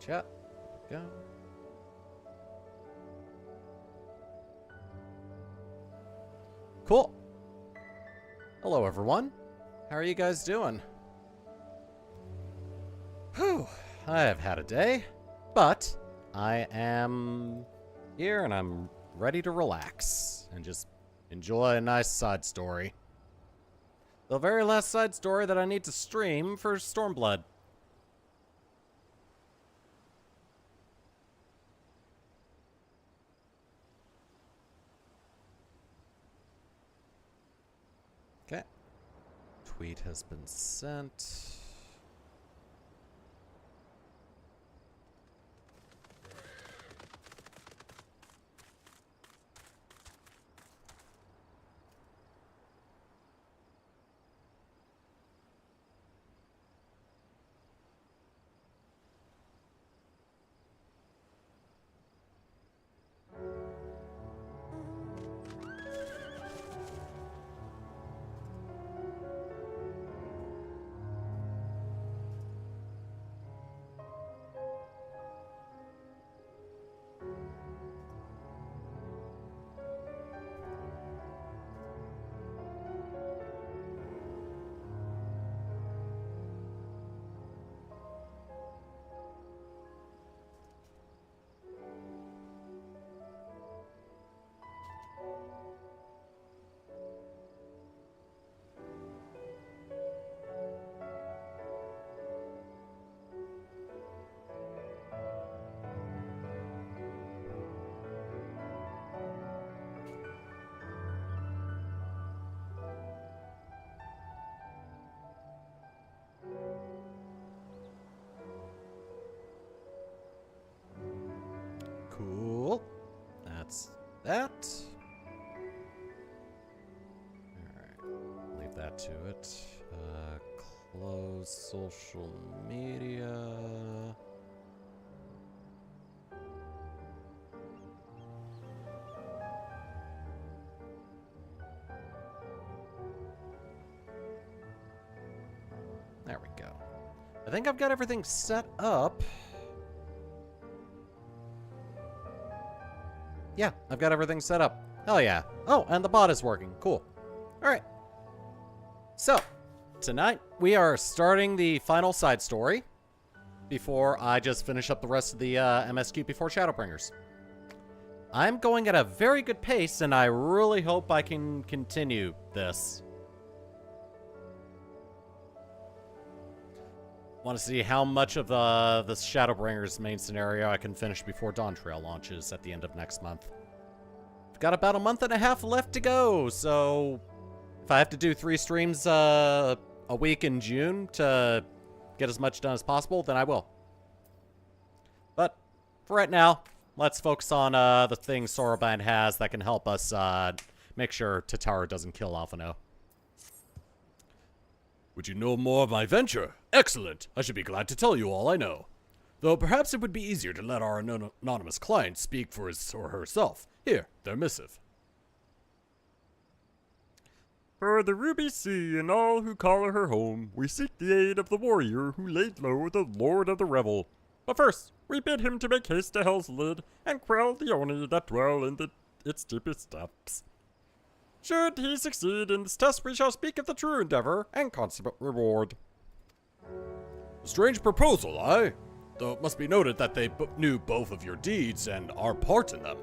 Chat. Go. Cool. Hello, everyone. How are you guys doing? Whew. I have had a day, but I am here and I'm ready to relax and just enjoy a nice side story. The very last side story that I need to stream for Stormblood. Okay. Tweet has been sent. Cool. That's that. Alright. Leave that to it. Close social media. There we go. I think I've got everything set up. Yeah, I've got everything set up. Hell yeah. Oh, and the bot is working. Cool. Alright. So, tonight we are starting the final side story before I just finish up the rest of the MSQ before Shadowbringers. I'm going at a very good pace, and I really hope I can continue this. Want to see how much of the Shadowbringers main scenario I can finish before Dawn Trail launches at the end of next month. I've got about a month and a half left to go, so if I have to do 3 streams a week in June to get as much done as possible, then I will. But for right now, let's focus on the things Sorobind has that can help us make sure Tataru doesn't kill Alphinaud. Would you know more of my venture? Excellent! I should be glad to tell you all I know. Though perhaps it would be easier to let our anonymous client speak for his or herself. Here, their missive. For the Ruby Sea and all who call her home, we seek the aid of the warrior who laid low the Lord of the Revel. But first, we bid him to make haste to Hell's Lid and quell the Oni that dwell in its deepest depths. Should he succeed in this test, we shall speak of the true endeavor and consummate reward. A strange proposal, aye? Though it must be noted that they knew both of your deeds and our part in them.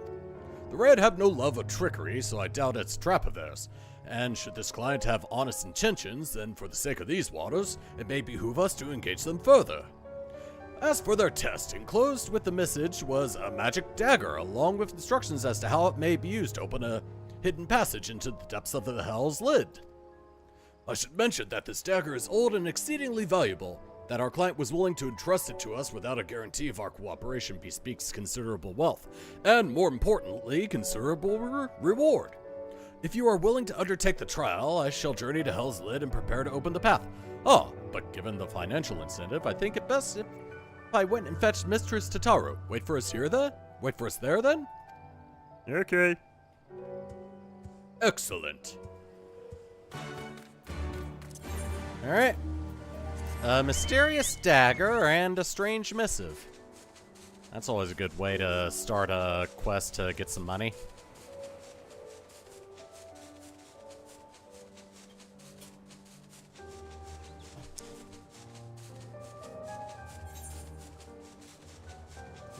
The Red have no love of trickery, so I doubt it's a trap of theirs. And should this client have honest intentions, then for the sake of these waters, it may behoove us to engage them further. As for their test, enclosed with the message was a magic dagger, along with instructions as to how it may be used to open a hidden passage into the depths of the Hell's Lid. I should mention that this dagger is old and exceedingly valuable, that our client was willing to entrust it to us without a guarantee of our cooperation bespeaks considerable wealth, and more importantly, considerable reward. If you are willing to undertake the trial, I shall journey to Hell's Lid and prepare to open the path. But given the financial incentive, I think it best if I went and fetched Mistress Tataru. Wait for us there then? Okay. Excellent. Alright. A mysterious dagger and a strange missive. That's always a good way to start a quest to get some money.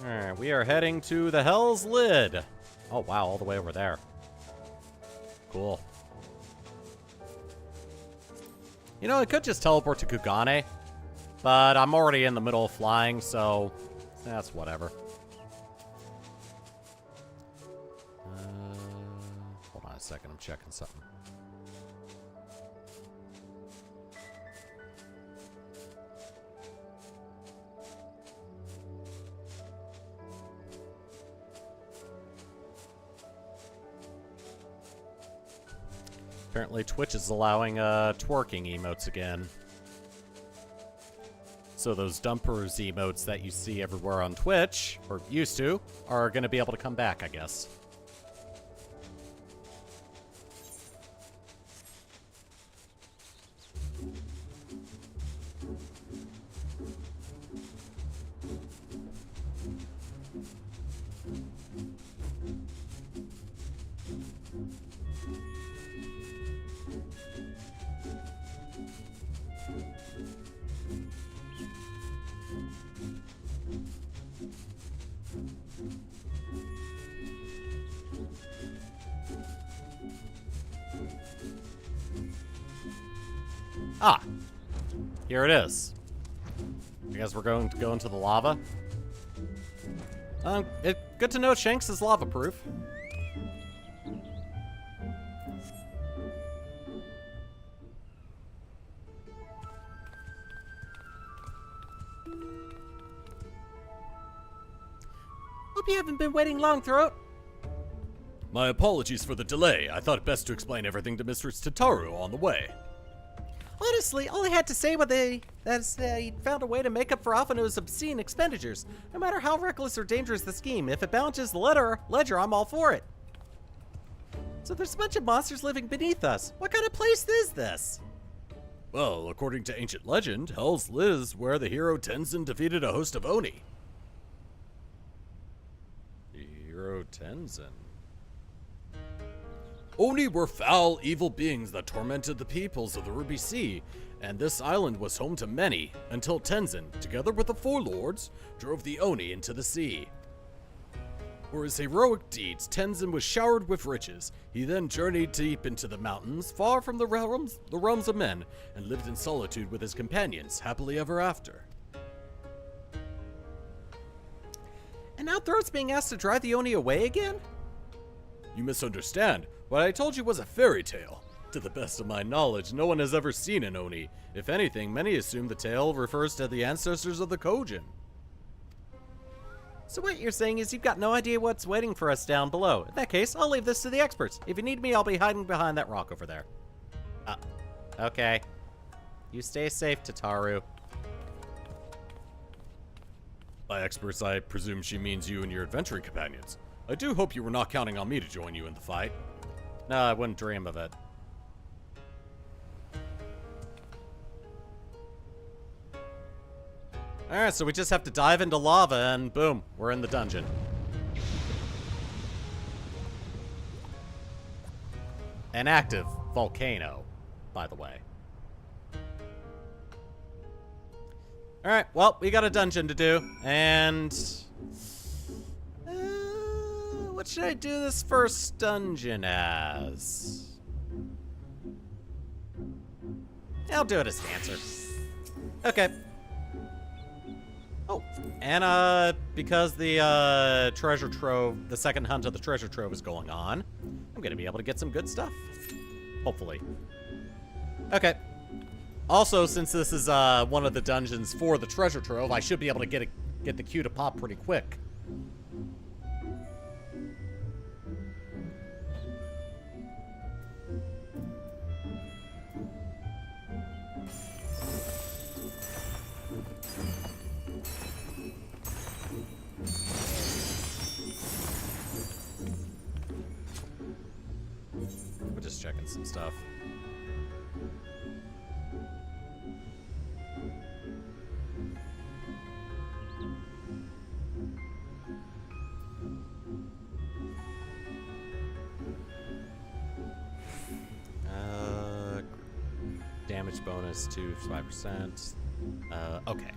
Alright, we are heading to the Hell's Lid. Oh wow, all the way over there. Cool. You know, I could just teleport to Kugane, but I'm already in the middle of flying, so that's whatever. Hold on a second, I'm checking something. Apparently Twitch is allowing twerking emotes again. So those dumpers emotes that you see everywhere on Twitch, or used to, are going to be able to come back, I guess. Ah, here it is. I guess we're going to go into the lava. Good to know Shanks is lava-proof. Hope you haven't been waiting long, Throat. My apologies for the delay. I thought it best to explain everything to Mistress Tataru on the way. Honestly, all I had to say was that he found a way to make up for Alphinaud's obscene expenditures. No matter how reckless or dangerous the scheme, if it balances the ledger, I'm all for it. So there's a bunch of monsters living beneath us. What kind of place is this? Well, according to ancient legend, Hell's Lid is where the hero Tenzin defeated a host of Oni. The hero Tenzin? Oni were foul, evil beings that tormented the peoples of the Ruby Sea, and this island was home to many, until Tenzin, together with the Four Lords, drove the Oni into the sea. For his heroic deeds, Tenzin was showered with riches. He then journeyed deep into the mountains, far from the realms of men, and lived in solitude with his companions, happily ever after. And now Throat's being asked to drive the Oni away again? You misunderstand. What I told you was a fairy tale. To the best of my knowledge, no one has ever seen an Oni. If anything, many assume the tale refers to the ancestors of the Kojin. So what you're saying is you've got no idea what's waiting for us down below. In that case, I'll leave this to the experts. If you need me, I'll be hiding behind that rock over there. Okay. You stay safe, Tataru. By experts, I presume she means you and your adventuring companions. I do hope you were not counting on me to join you in the fight. No, I wouldn't dream of it. Alright, so we just have to dive into lava and boom, we're in the dungeon. An active volcano, by the way. Alright, well, we got a dungeon to do, and... what should I do this first dungeon as? I'll do it as Dancer. Okay. Oh, and because the treasure trove, the second hunt of the treasure trove is going on, I'm gonna be able to get some good stuff. Hopefully. Okay. Also, since this is one of the dungeons for the treasure trove, I should be able to get the queue to pop pretty quick. We're just checking some stuff. damage bonus to 5%. Okay.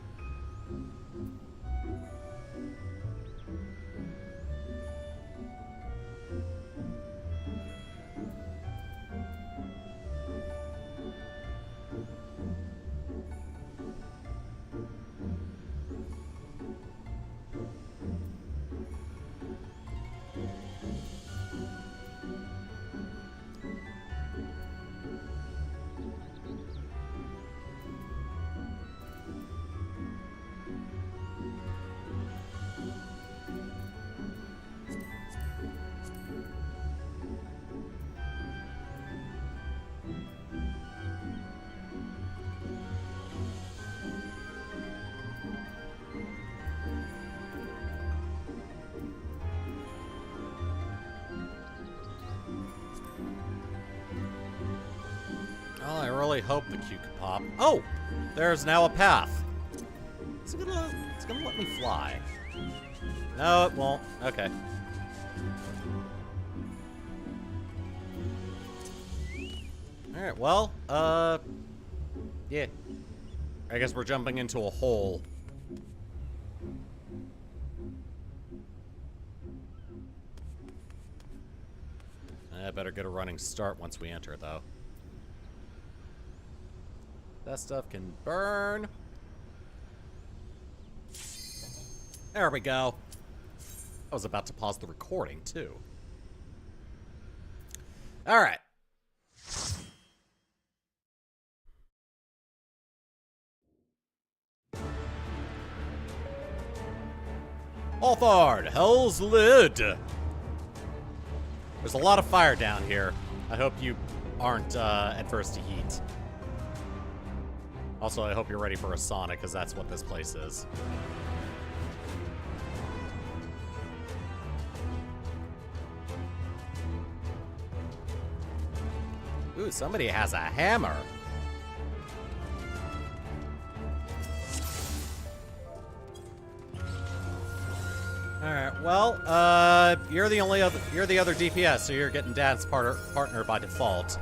Well, I really hope the Q can pop. Oh! There's now a path. It's gonna let me fly. No, it won't. Okay. Alright, well, yeah. I guess we're jumping into a hole. I better get a running start once we enter, though. That stuff can burn. There we go. I was about to pause the recording, too. All right. Alphinaud, Hell's Lid. There's a lot of fire down here. I hope you aren't adverse to heat. Also, I hope you're ready for a sauna, because that's what this place is. Ooh, somebody has a hammer. Alright, well, you're the other DPS, so you're getting Dad's partner by default.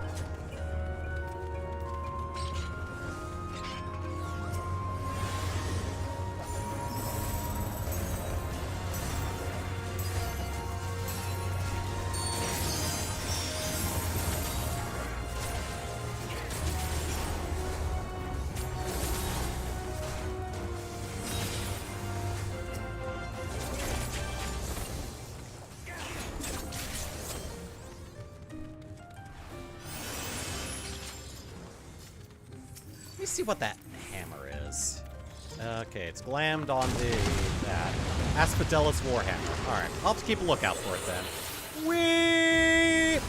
Let me see what that hammer is. Okay, it's glammed on that. Asphodella's Warhammer. Alright, I'll have to keep a lookout for it then. Whee!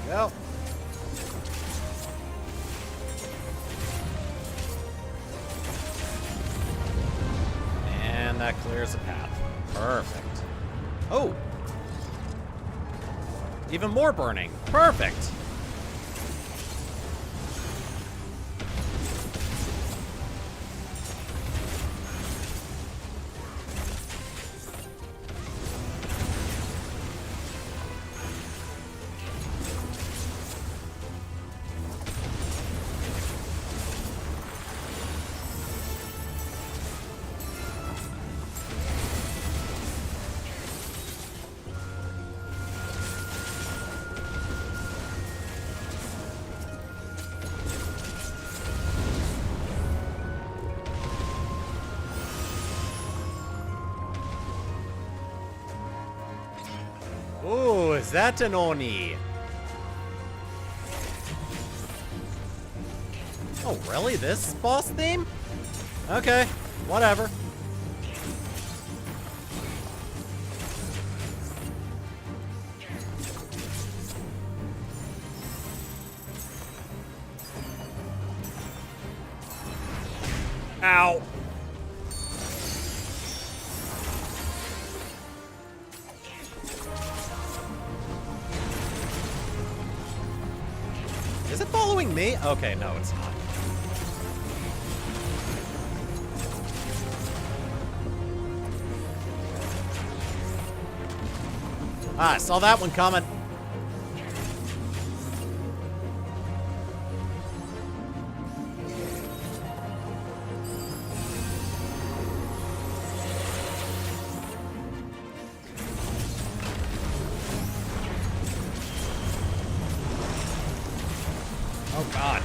Go. And that clears the path. Perfect. Oh! Even more burning. Perfect! Oh, is that an Oni? Oh, really? This boss theme? Okay, whatever. Ow. me? Okay, no, it's not. Ah, I saw that one coming. Oh, God.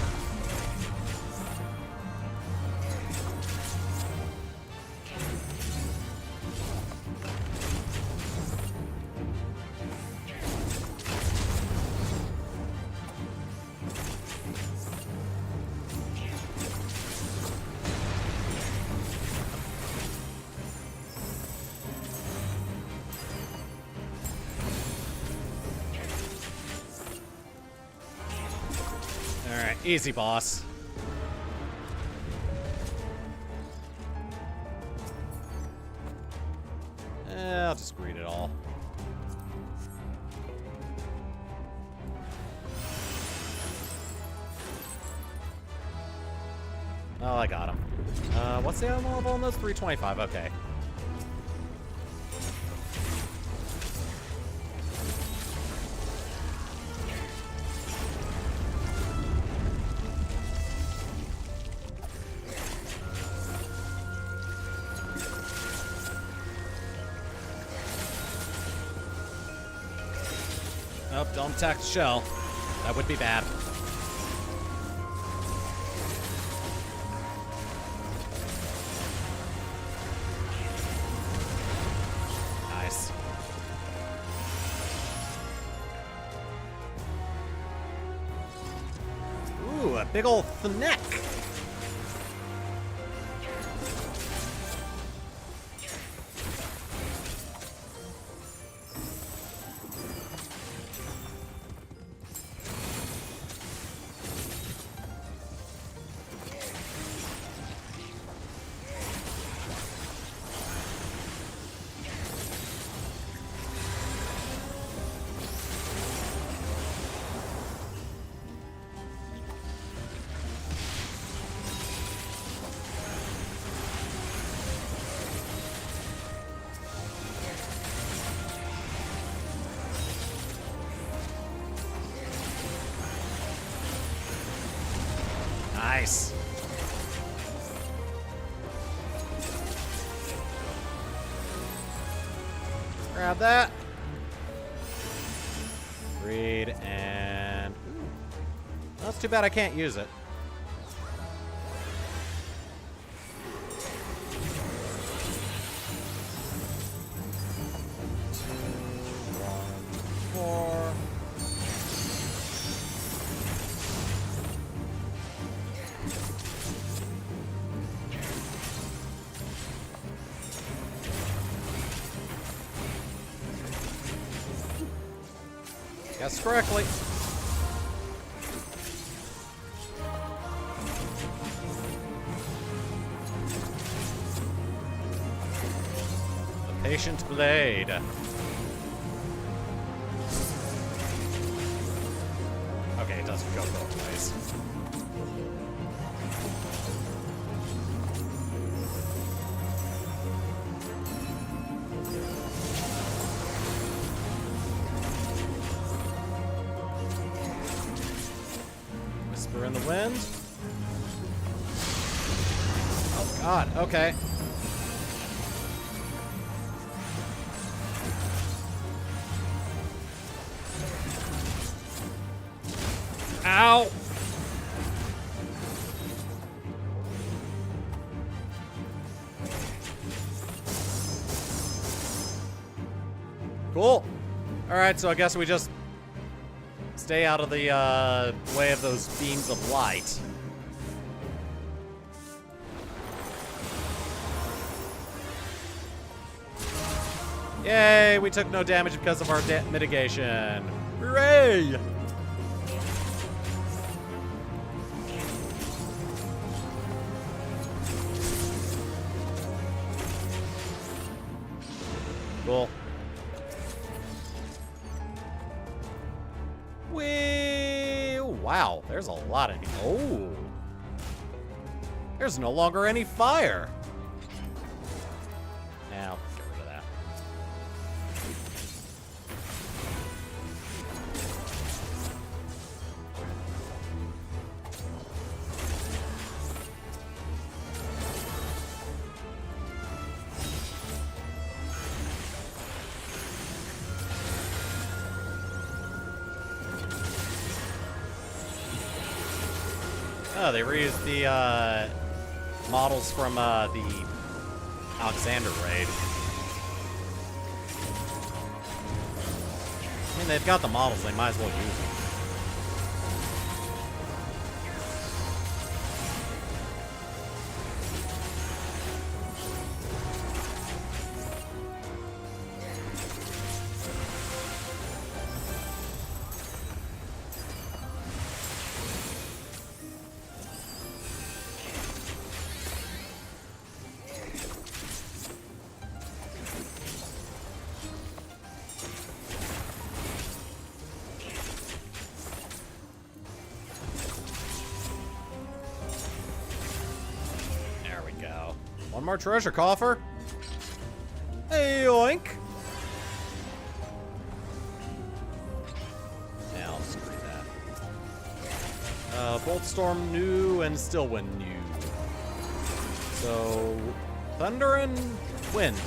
Alright, easy, boss. I'll just read it all. Oh, I got him. What's the other level on those? 325, okay. Nope, don't attack the shell. That would be bad. Nice. Ooh, a big ol' neck. Nice. Grab that. Read and... That's too bad I can't use it. Guess correctly. The Patient Blade. Okay, it doesn't go both ways. Whisper in the wind. Oh God, okay. Ow! Cool. Alright, so I guess we just stay out of the way of those beams of light. Yay, we took no damage because of our mitigation. Hooray! Cool. wow, there's a lot of... Oh. There's no longer any fire. Now, get rid of that. Oh, they reused the models from the Alexander raid. I mean, they've got the models, they might as well use them. One more treasure coffer. Hey, yoink. Now, screw that. Boltstorm new and Stillwind new. So, thunder and wind.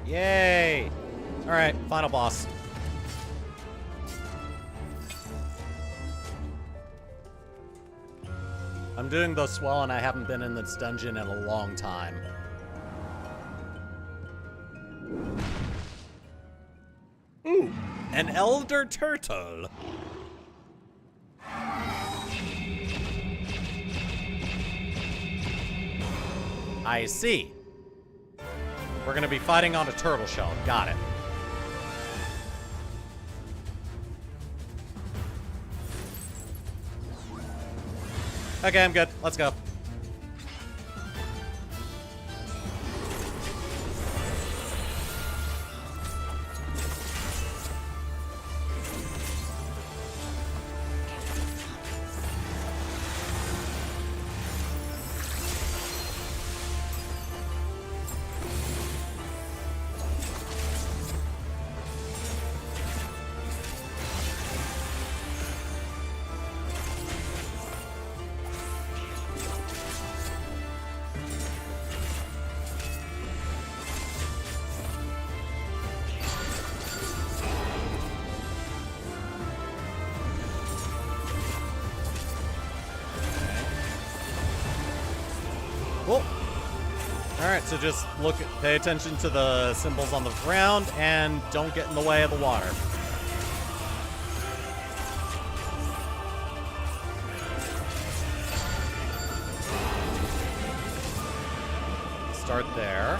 Yay! Alright, final boss. I'm doing the swell and I haven't been in this dungeon in a long time. Ooh, an elder turtle. I see. We're gonna be fighting on a turtle shell. Got it. Okay, I'm good. Let's go. Cool. Alright, so just pay attention to the symbols on the ground and don't get in the way of the water. Start there.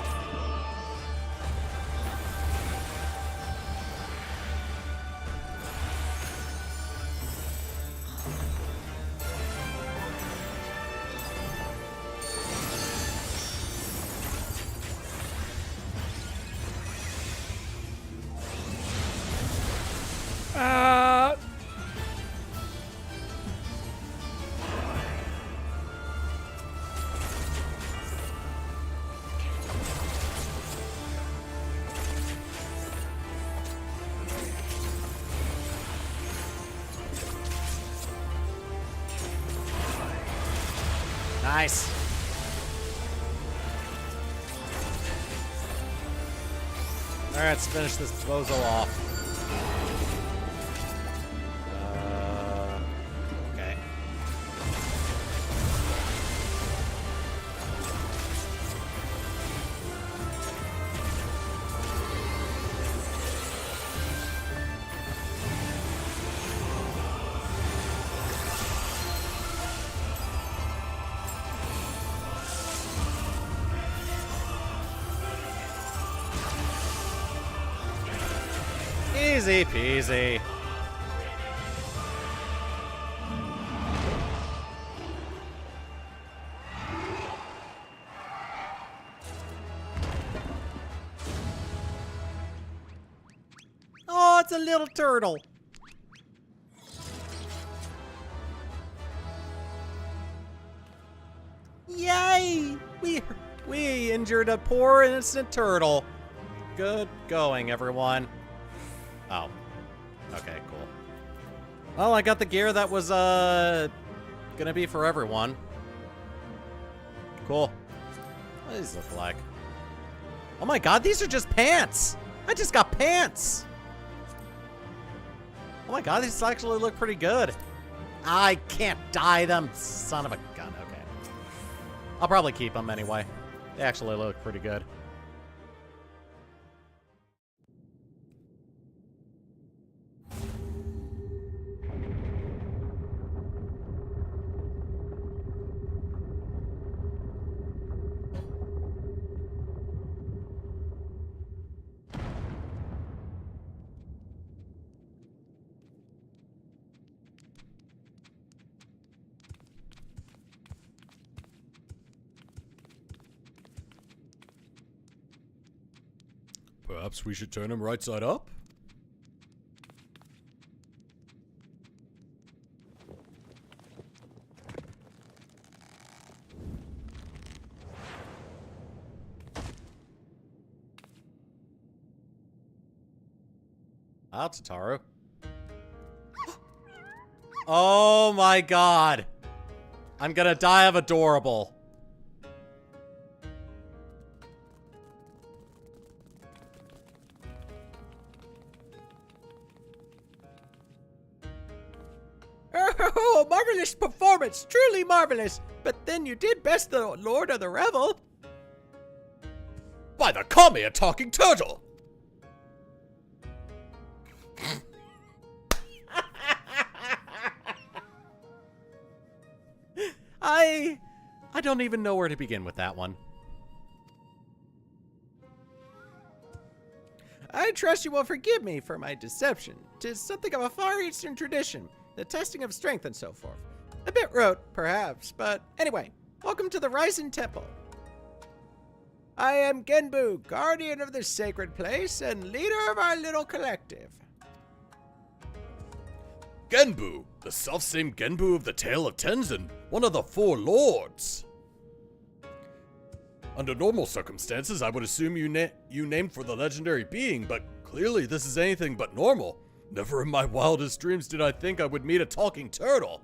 Nice. Alright, let's finish this bozo off. Okay. Easy peasy. Oh, it's a little turtle. Yay! We injured a poor innocent turtle. Good going, everyone. Oh. Okay, cool. Well, I got the gear that was, gonna be for everyone. Cool. What do these look like? Oh my god, these are just pants! I just got pants! Oh my god, these actually look pretty good. I can't dye them, son of a gun. Okay. I'll probably keep them anyway. They actually look pretty good. Perhaps we should turn him right side up? Wow, Tataru. Oh my god. I'm gonna die of adorable. Oh, marvelous performance! Truly marvelous! But then you did best the Lord of the Revel. By the call me a talking turtle! I don't even know where to begin with that one. I trust you will forgive me for my deception. 'Tis something of a Far Eastern tradition, the testing of strength and so forth. A bit rote, perhaps, but anyway, welcome to the Rising Temple. I am Genbu, guardian of this sacred place and leader of our little collective. Genbu, the selfsame Genbu of the Tale of Tenzin, one of the four lords. Under normal circumstances, I would assume you named for the legendary being, but clearly this is anything but normal. Never in my wildest dreams did I think I would meet a talking turtle.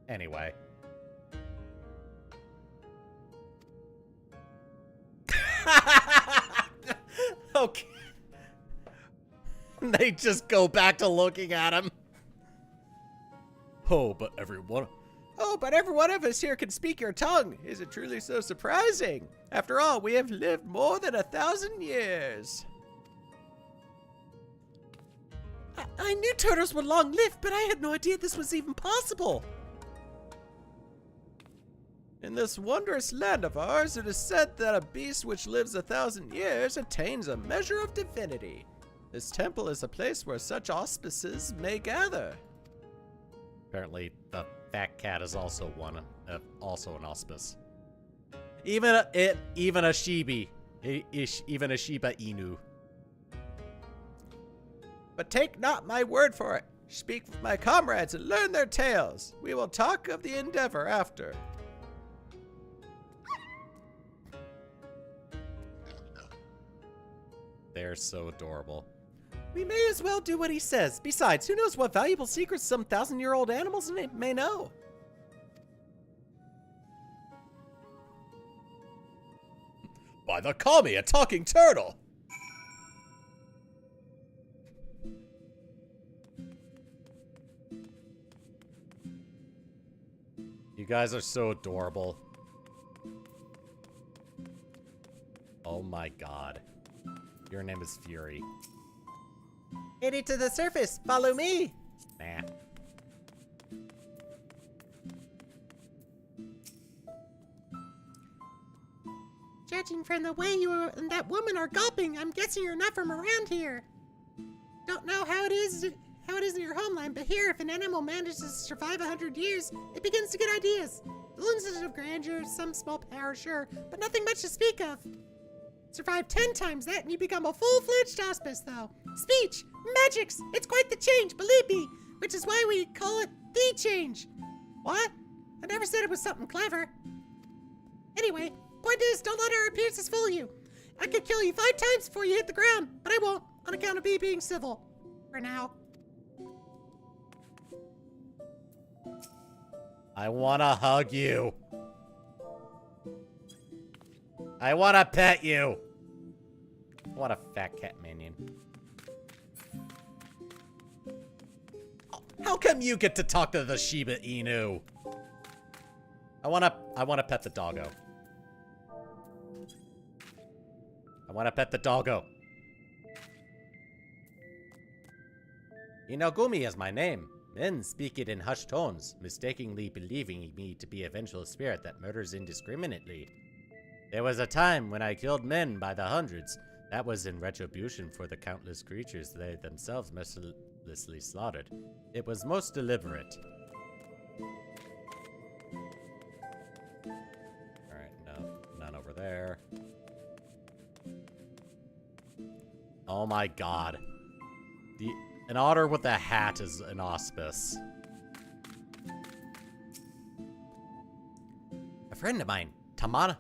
Anyway. Okay. They just go back to looking at him. Oh, but every one of us here can speak your tongue. Is it truly so surprising? After all, we have lived more than 1,000 years. I knew turtles would long live, but I had no idea this was even possible. In this wondrous land of ours, it is said that a beast which lives 1,000 years attains a measure of divinity. This temple is a place where such auspices may gather. Apparently, the fat cat is also also an auspice. Even a Shiba Inu. But take not my word for it. Speak with my comrades and learn their tales. We will talk of the endeavor after. They're so adorable. We may as well do what he says. Besides, who knows what valuable secrets some 1,000-year-old animals may know? By the call me a talking turtle! You guys are so adorable. Oh my god. Your name is Fury. Headed to the surface. Follow me. Nah. Judging from the way you and that woman are gulping, I'm guessing you're not from around here. Don't know how it is in your homeland, but here, if an animal manages to survive 100 years, it begins to get ideas. Illusions of grandeur, some small power, sure, but nothing much to speak of. Survive 10 times that and you become a full-fledged hospice, though. Speech, magics, it's quite the change, believe me, which is why we call it the change. What? I never said it was something clever. Anyway, point is, don't let our appearances fool you. I could kill you 5 times before you hit the ground, but I won't, on account of me being civil. For now. I wanna hug you. I wanna pet you. What a fat cat minion. How come you get to talk to the Shiba Inu? I wanna pet the doggo. I wanna pet the doggo. Inogumi is my name. Men speak it in hushed tones, mistakenly believing me to be a vengeful spirit that murders indiscriminately. There was a time when I killed men by the hundreds. That was in retribution for the countless creatures they themselves mercilessly slaughtered. It was most deliberate. Alright, no, none over there. Oh my god. An otter with a hat is an auspice. A friend of mine, Tamamo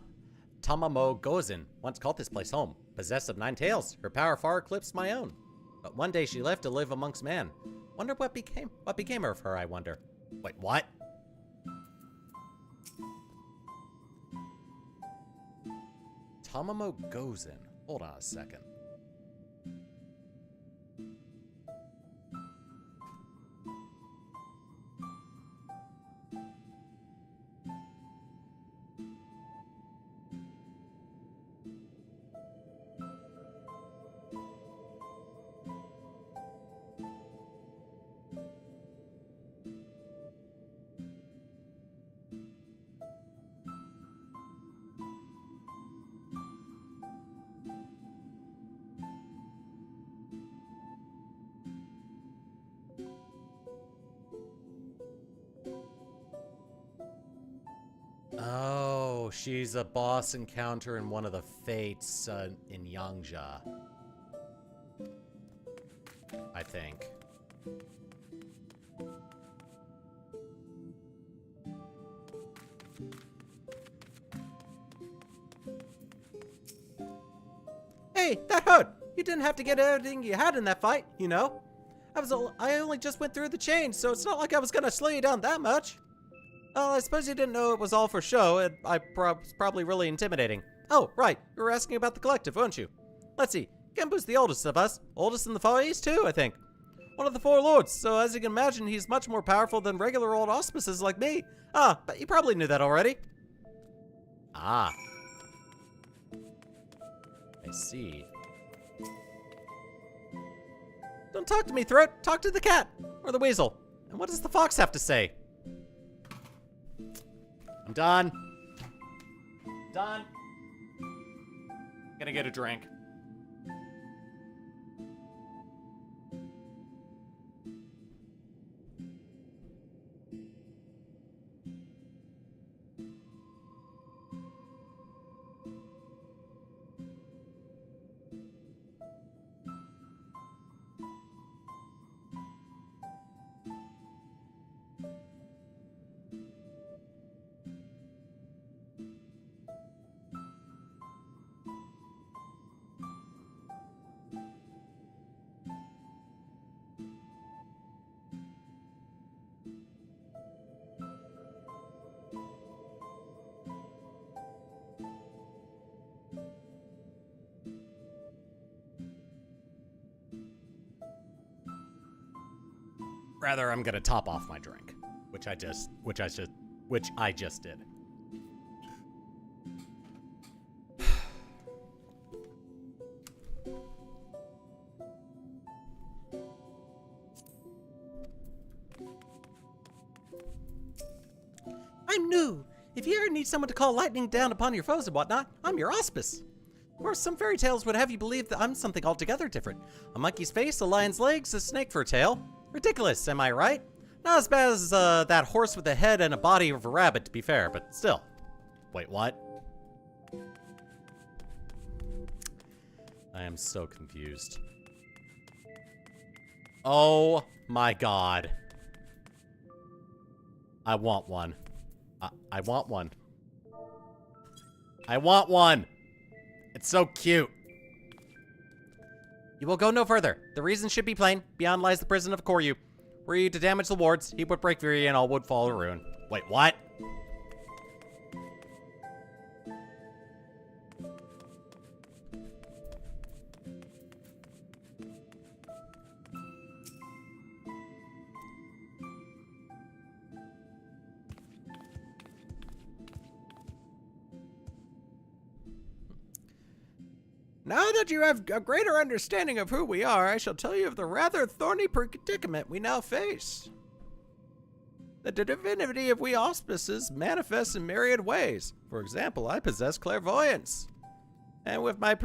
Gozen, once called this place home. Possessed of 9 tails, her power far eclipsed my own. But one day she left to live amongst man. Wonder what became of her, I wonder. Wait, what? Tamamo Gozen. Hold on a second. Oh, she's a boss encounter in one of the fates in Yangja. I think. Hey, that hurt! You didn't have to get everything you had in that fight, you know? I only just went through the chain, so it's not like I was gonna slow you down that much. Oh, I suppose you didn't know it was all for show. Was probably really intimidating. Oh, right. You were asking about the collective, weren't you? Let's see. Genbu's the oldest of us. Oldest in the Far East, too, I think. One of the 4 lords, so as you can imagine, he's much more powerful than regular old auspices like me. Ah, but you probably knew that already. Ah. I see. Don't talk to me, Throat. Talk to the cat. Or the weasel. And what does the fox have to say? I'm done. Done. Gonna get a drink. Rather, I'm gonna top off my drink, which I just did. I'm new. If you ever need someone to call lightning down upon your foes and whatnot, I'm your auspice. Or some fairy tales would have you believe that I'm something altogether different. A monkey's face, a lion's legs, a snake for a tail. Ridiculous, am I right? Not as bad as that horse with the head and a body of a rabbit, to be fair, but still. Wait, what? I am so confused. Oh my god. I want one. I want one. I want one! It's so cute. You will go no further. The reason should be plain. Beyond lies the prison of Koryu. Were you to damage the wards, he would break free and all would fall to ruin. Wait, what? Now that you have a greater understanding of who we are, I shall tell you of the rather thorny predicament we now face. The divinity of we auspices manifests in myriad ways. For example, I possess clairvoyance. And with my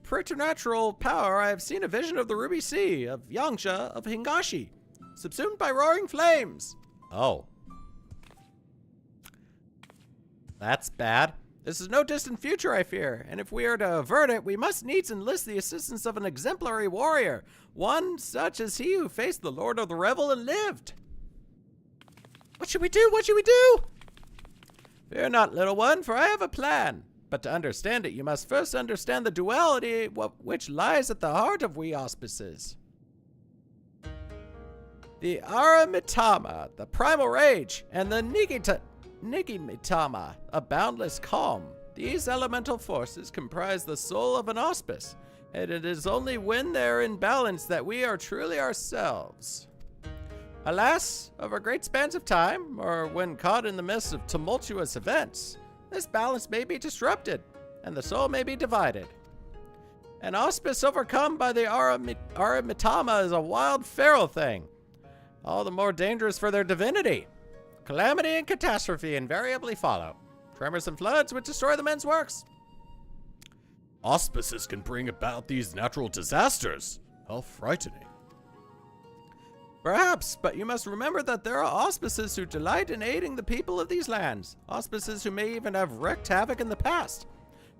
preternatural power, I have seen a vision of the Ruby Sea, of Yangsha, of Hingashi, subsumed by roaring flames. Oh. That's bad. This is no distant future, I fear, and if we are to avert it, we must needs enlist the assistance of an exemplary warrior, one such as he who faced the Lord of the Revel and lived. What should we do? What should we do? Fear not, little one, for I have a plan. But to understand it, you must first understand the duality which lies at the heart of we auspices. The Aramitama, the primal rage, and the Nigimitama, a boundless calm. These elemental forces comprise the soul of an auspice, and it is only when they're in balance that we are truly ourselves. Alas, over great spans of time, or when caught in the midst of tumultuous events, this balance may be disrupted, and the soul may be divided. An auspice overcome by the Aramitama is a wild, feral thing, all the more dangerous for their divinity. Calamity and catastrophe invariably follow. Tremors and floods would destroy the men's works. Auspices can bring about these natural disasters. How frightening. Perhaps, but you must remember that there are auspices who delight in aiding the people of these lands. Auspices who may even have wreaked havoc in the past.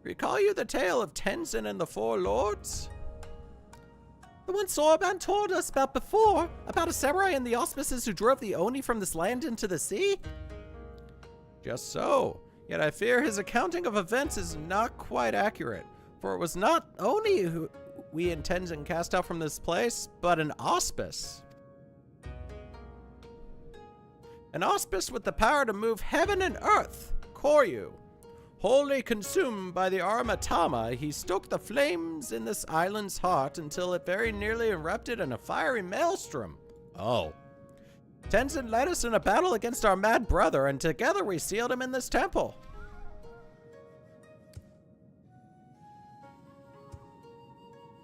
Recall you the tale of Tenzin and the Four Lords? The one Sorban told us about before, about a samurai and the auspices who drove the Oni from this land into the sea? Just so. Yet I fear his accounting of events is not quite accurate, for it was not Oni who we in Tenzin cast out from this place, but an auspice. An auspice with the power to move heaven and earth, Koryu. Wholly consumed by the Aramitama, he stoked the flames in this island's heart until it very nearly erupted in a fiery maelstrom. Oh. Tenzin led us in a battle against our mad brother, and together we sealed him in this temple.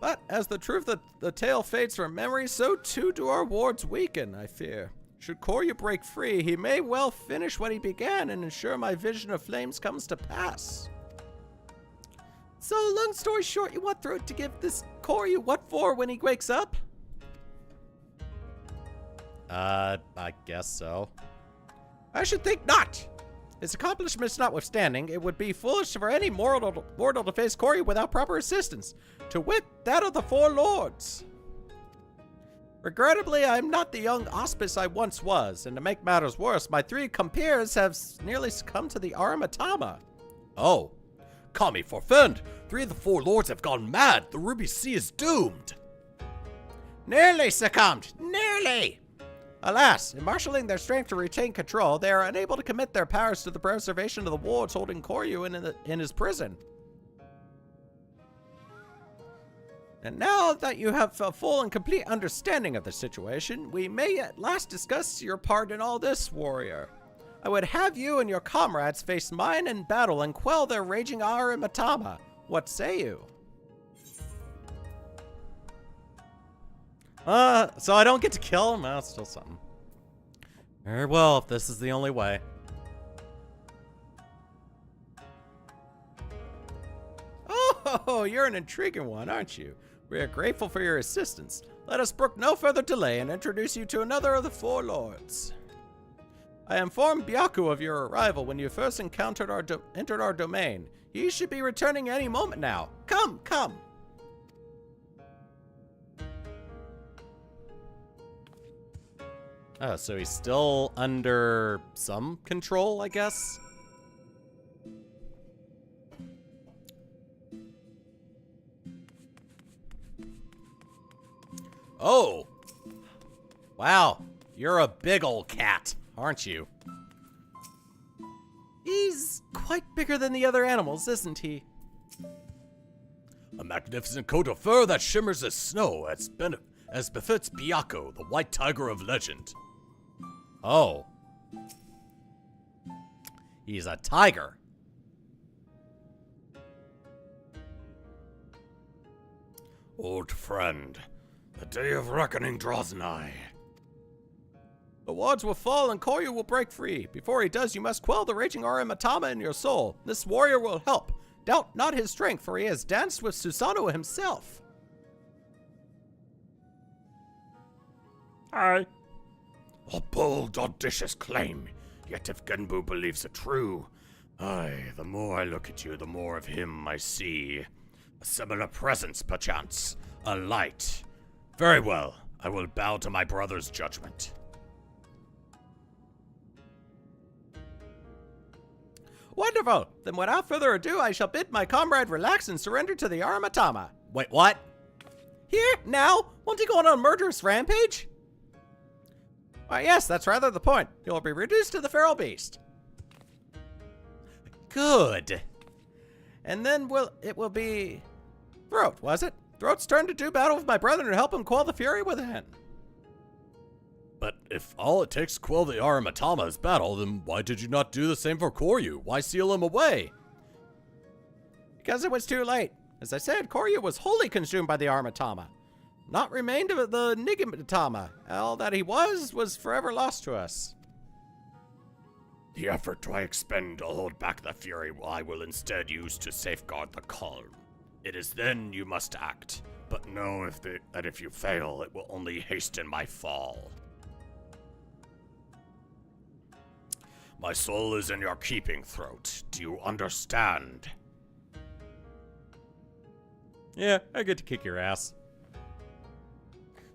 But as the truth of the tale fades from memory, so too do our wards weaken, I fear. Should Koryu break free, he may well finish what he began and ensure my vision of flames comes to pass. So, long story short, you want to give this Koryu what for when he wakes up? I guess so. I should think not. His accomplishments notwithstanding, it would be foolish for any mortal to face Koryu without proper assistance, to wit, that of the Four Lords. Regrettably, I am not the young auspice I once was, and to make matters worse, my three compeers have nearly succumbed to the Aramitama. Oh. Kami forfend! 3 of the 4 lords have gone mad! The Ruby Sea is doomed! Nearly succumbed! Nearly! Alas, in marshaling their strength to retain control, they are unable to commit their powers to the preservation of the wards holding Koryu in his prison. And now that you have a full and complete understanding of the situation, we may at last discuss your part in all this, warrior. I would have you and your comrades face mine in battle and quell their raging Aramitama. What say you? So I don't get to kill him? Well, it's still something. Very well, if this is the only way. Oh, you're an intriguing one, aren't you? We are grateful for your assistance. Let us brook no further delay and introduce you to another of the four lords. I informed Byaku of your arrival when you first entered our domain. He should be returning any moment now. Come, come. Oh, so he's still under some control, I guess? Oh! Wow, you're a big old cat, aren't you? He's quite bigger than the other animals, isn't he? A magnificent coat of fur that shimmers as snow, as befits Byaku, the white tiger of legend. Oh. He's a tiger. Old friend, the day of reckoning draws nigh. The wards will fall and Koryu will break free. Before he does, you must quell the raging Arimatama in your soul. This warrior will help. Doubt not his strength, for he has danced with Susanoo himself. Aye. A bold, audacious claim, yet if Genbu believes it true, aye, the more I look at you, the more of him I see. A similar presence, perchance. A light. Very well, I will bow to my brother's judgment. Wonderful! Then without further ado, I shall bid my comrade relax and surrender to the Arimatama. Wait, what? Here? Now? Won't he go on a murderous rampage? Why, yes, that's rather the point. He will be reduced to the feral beast. Good. And then it will be Throat, was it? Throat's turn to do battle with my brother and help him quell the fury within. But if all it takes to quell the Arimatama's battle, then why did you not do the same for Koryu? Why seal him away? Because it was too late. As I said, Koryu was wholly consumed by the Arimatama. Not remained of the Nigimatama. All that he was forever lost to us. The effort I expend to hold back the fury I will instead use to safeguard the calm. It is then you must act, but know that if you fail, it will only hasten my fall. My soul is in your keeping, Throat. Do you understand? Yeah, I get to kick your ass.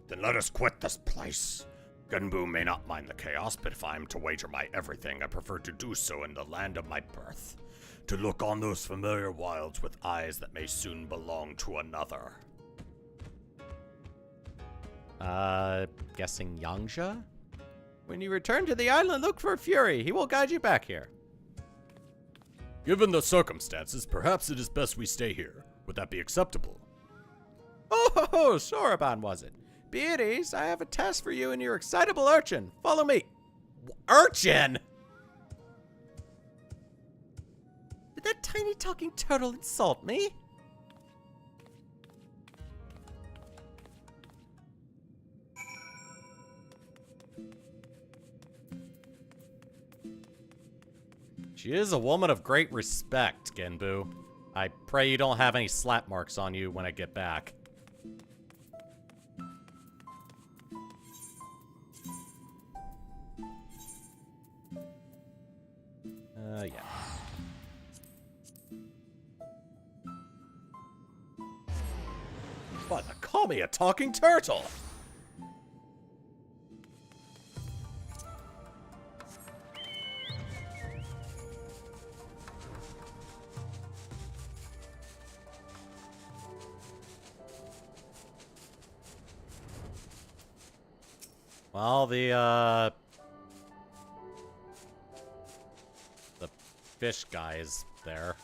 Then let us quit this place. Genbu may not mind the chaos, but if I am to wager my everything, I prefer to do so in the land of my birth. To look on those familiar wilds with eyes that may soon belong to another. Guessing Yangja? When you return to the island, look for Fury. He will guide you back here. Given the circumstances, perhaps it is best we stay here. Would that be acceptable? Oh, Soraban was it? Be at ease. I have a task for you and your excitable urchin. Follow me. Urchin! Did that tiny talking turtle insult me? She is a woman of great respect, Genbu. I pray you don't have any slap marks on you when I get back. Yeah. What? Call me a talking turtle! Well, the fish guy is there.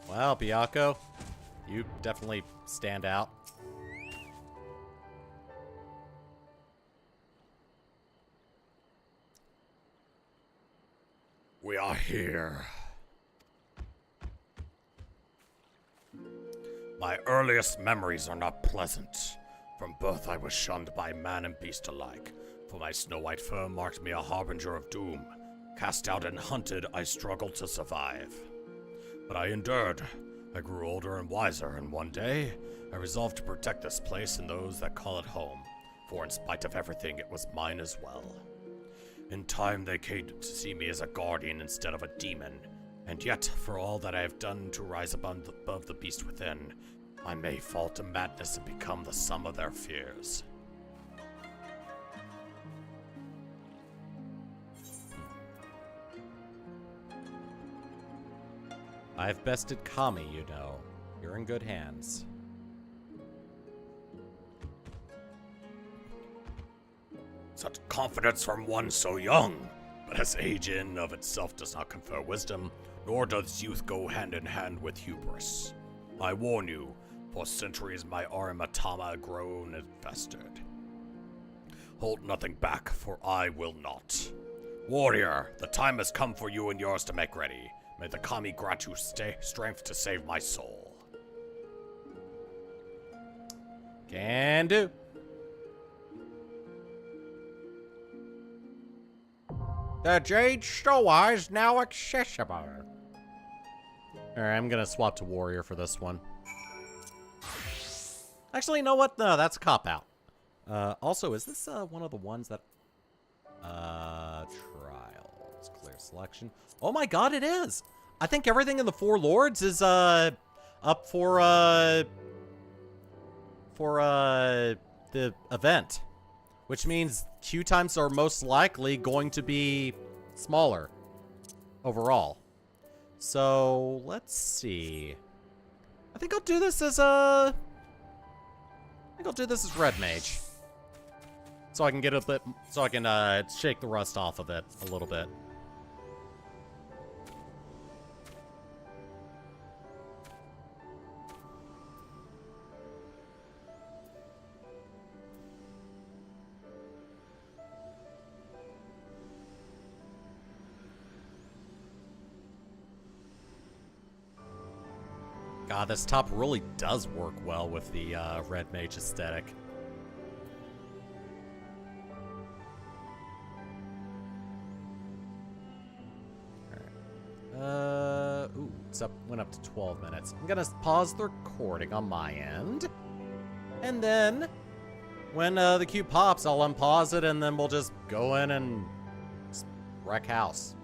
Well, Byaku, you definitely stand out. here. My earliest memories are not pleasant. From birth I was shunned by man and beast alike, for my snow-white fur marked me a harbinger of doom. Cast out and hunted, I struggled to survive. But I endured. I grew older and wiser, and one day, I resolved to protect this place and those that call it home, for in spite of everything, it was mine as well. In time, they came to see me as a guardian instead of a demon, and yet, for all that I have done to rise above the beast within, I may fall to madness and become the sum of their fears. I've bested Kami, you know. You're in good hands. Such confidence from one so young, but as age in of itself does not confer wisdom, nor does youth go hand in hand with hubris. I warn you, for centuries my Arimatama grown infested. Hold nothing back, for I will not. Warrior, the time has come for you and yours to make ready. May the Kami grant you strength to save my soul. Can do. The Jade Store is now accessible. Alright, I'm gonna swap to Warrior for this one. Actually, you know what? No, that's a cop-out. Also, is this one of the ones that... Trials. Clear selection. Oh my god, it is! I think everything in the Four Lords is, up for the event. Which means queue times are most likely going to be smaller overall. So, let's see. I think I'll do this as Red Mage. So I can get a bit, so I can shake the rust off of it a little bit. God, this top really does work well with the Red Mage aesthetic. Ooh, went up to 12 minutes. I'm gonna pause the recording on my end. And then, when the queue pops, I'll unpause it and then we'll just go in and wreck house.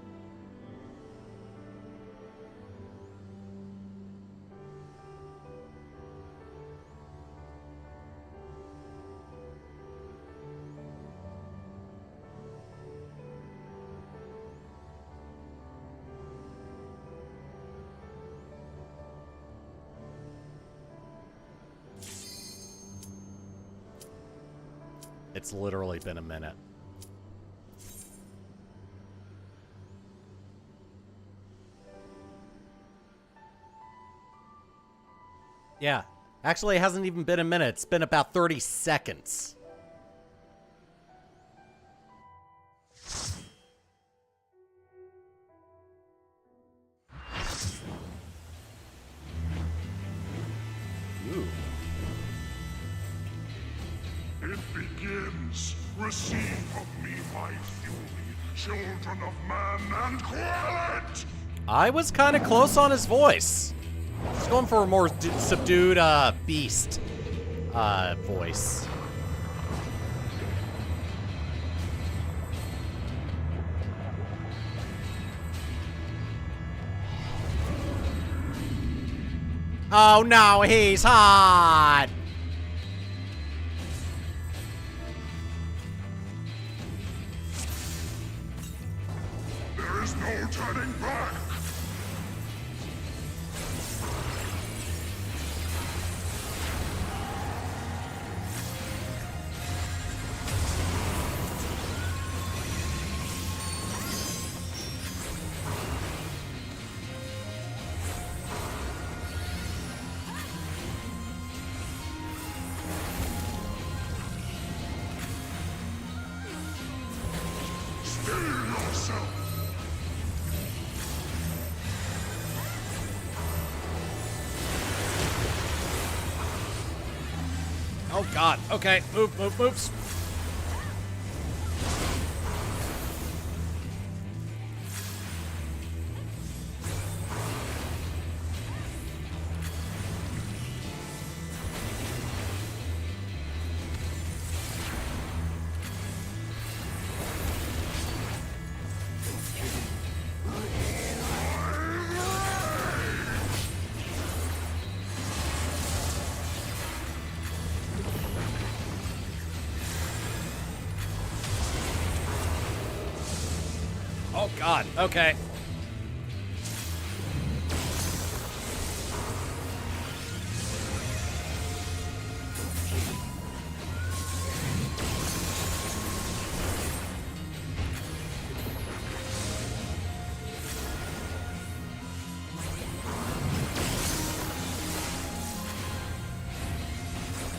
It's literally been a minute. Yeah. Actually, it hasn't even been a minute. It's been about 30 seconds. Ooh. It begins. Receive of me my fury, children of man, and quell it! I was kind of close on his voice. He's going for a more subdued, beast, voice. Oh no, he's hot! There is no turning back! Steel yourself! Oh god. Okay. Move, move, moves. Oh god. Okay.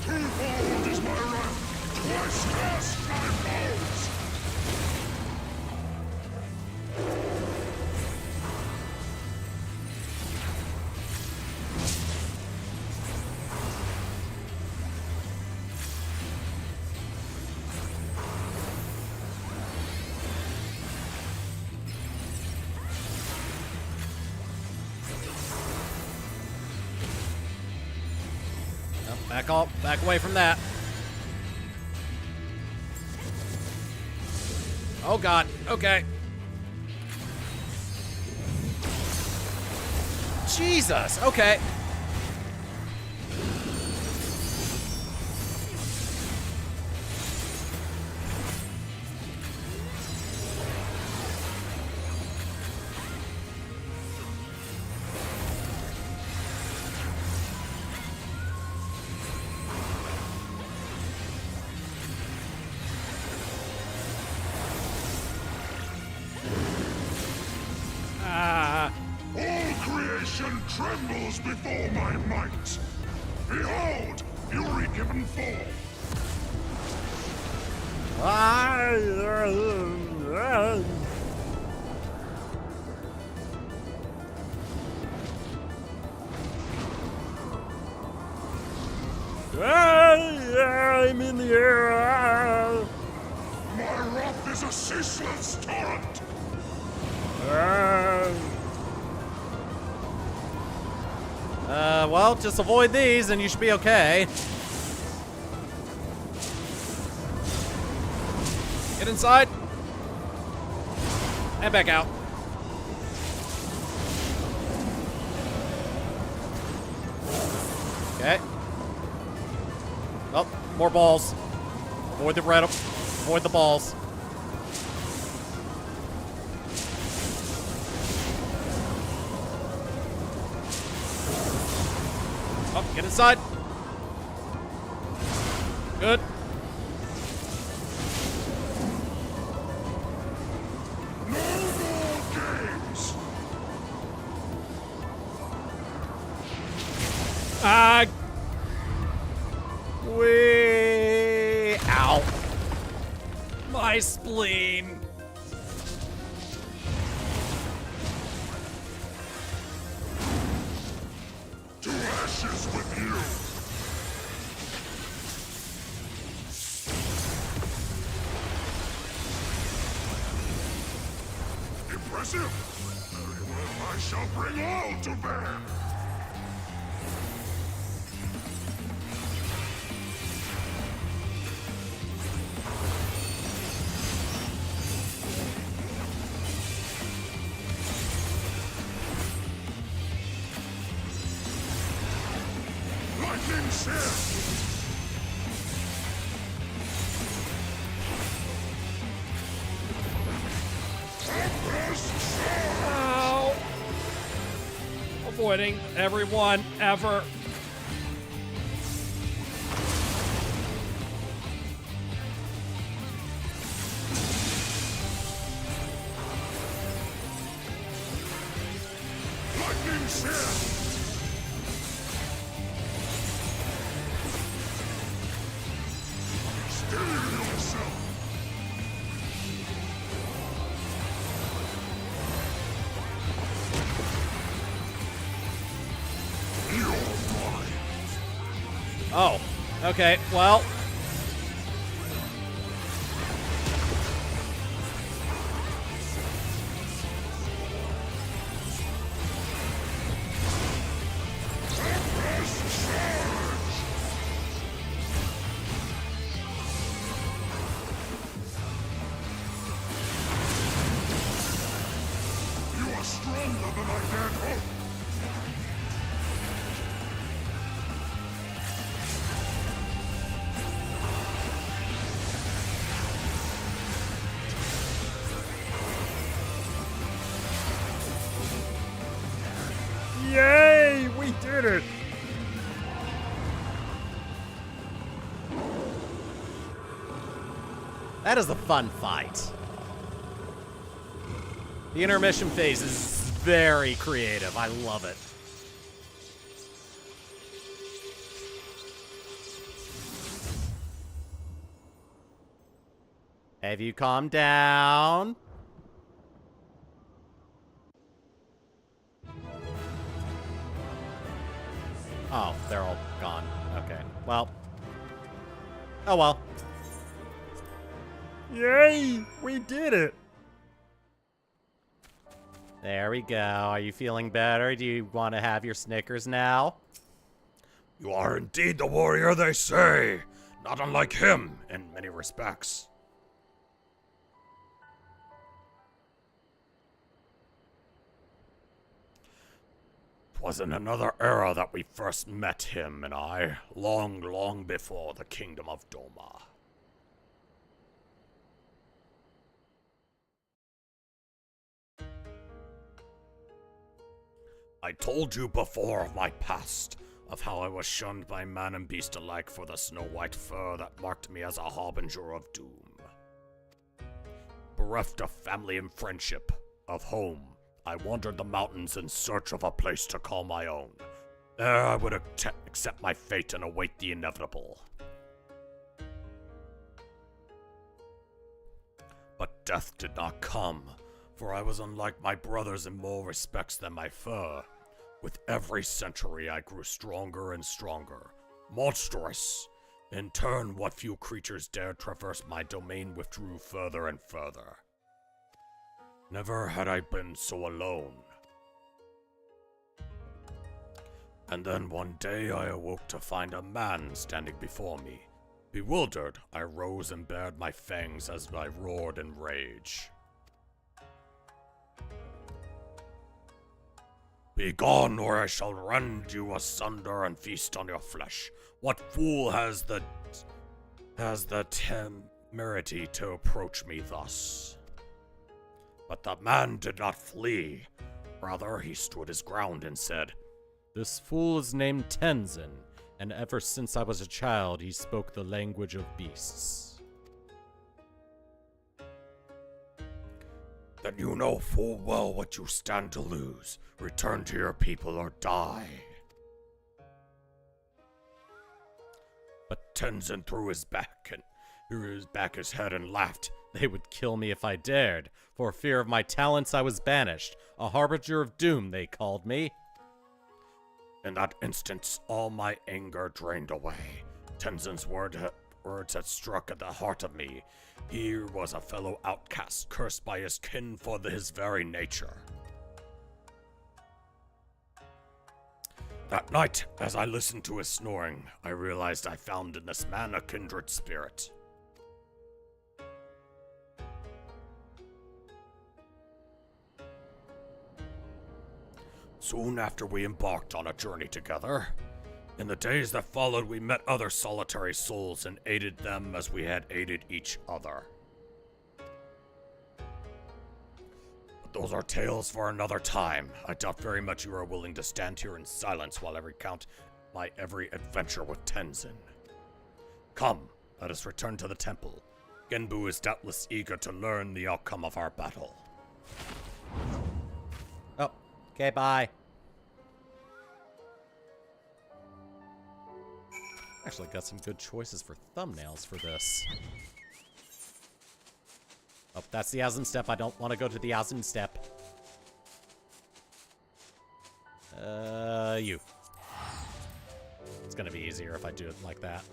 Twofold is my wrath, twice cast my foes. Back off. Back away from that. Oh god. Okay. Jesus. Okay. All creation trembles before my might. Behold, fury given form. I'm in the air. My wrath is a ceaseless torrent. Well, just avoid these and you should be okay. Get inside. And back out. Okay. Oh, more balls. Avoid the red. Avoid the balls. Oh, get inside. Good. No more games. Ow. My spleen. To ashes with you. Impressive. Very well, I shall bring all to bear. Lightning shift. Ow. Avoiding everyone ever. Lightning shift. Steal yourself. You're mine. Oh. Okay, well. You are stronger than I dared hope. Yay! We did it! That is a fun fight. The intermission phase is very creative. I love it. Have you calmed down? Oh, they're all gone. Okay. Well. Oh well. Yay! We did it! There we go. Are you feeling better? Do you want to have your Snickers now? You are indeed the warrior they say, not unlike him in many respects. 'Twas in another era that we first met him and I, long, long before the kingdom of Doma. I told you before of my past, of how I was shunned by man and beast alike for the snow-white fur that marked me as a harbinger of doom. Bereft of family and friendship, of home, I wandered the mountains in search of a place to call my own. There I would accept my fate and await the inevitable. But death did not come, for I was unlike my brothers in more respects than my fur. With every century I grew stronger and stronger, monstrous. In turn, what few creatures dared traverse my domain withdrew further and further. Never had I been so alone. And then one day I awoke to find a man standing before me. Bewildered, I rose and bared my fangs as I roared in rage. Begone, or I shall rend you asunder and feast on your flesh. What fool has the temerity to approach me thus? But the man did not flee. Rather, he stood his ground and said, This fool is named Tenzin, and ever since I was a child, he spoke the language of beasts. Then you know full well what you stand to lose. Return to your people or die. But Tenzin threw back his head and laughed. They would kill me if I dared. For fear of my talents, I was banished. A harbinger of doom, they called me. In that instant, all my anger drained away. Tenzin's words had struck at the heart of me. He was a fellow outcast, cursed by his kin for his very nature. That night, as I listened to his snoring, I realized I found in this man a kindred spirit. Soon after we embarked on a journey together, in the days that followed we met other solitary souls and aided them as we had aided each other. But those are tales for another time. I doubt very much you are willing to stand here in silence while I recount my every adventure with Tenzin. Come, let us return to the temple. Genbu is doubtless eager to learn the outcome of our battle. Oh, okay, bye. Actually got some good choices for thumbnails for this. Oh, that's the Azin step. I don't want to go to the Azin step. You. It's gonna be easier if I do it like that.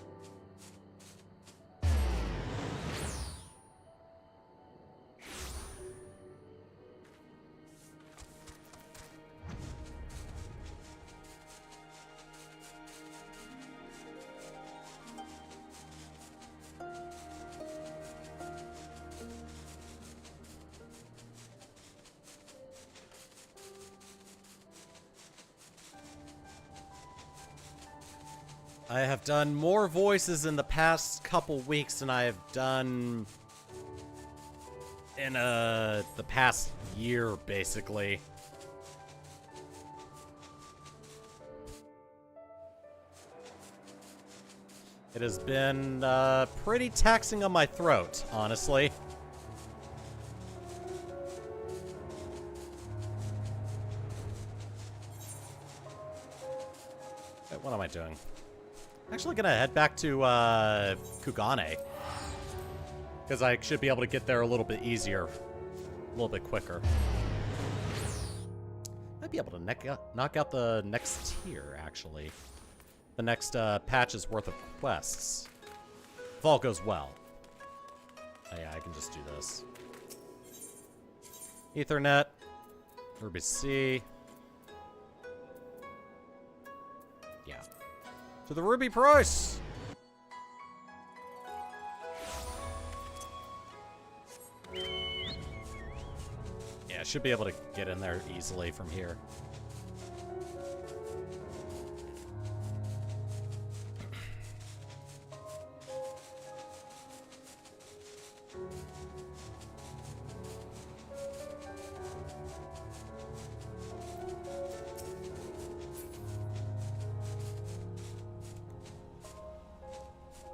I have done more voices in the past couple weeks than I have done in the past year, basically. It has been pretty taxing on my throat, honestly. Wait, what am I doing? I'm actually gonna head back to Kugane, because I should be able to get there a little bit easier, a little bit quicker. Might be able to knock out the next tier, actually. The next patch's worth of quests. If all goes well. Oh yeah, I can just do this. Ethernet. Ruby C. Yeah. To the Ruby price! Yeah, should be able to get in there easily from here.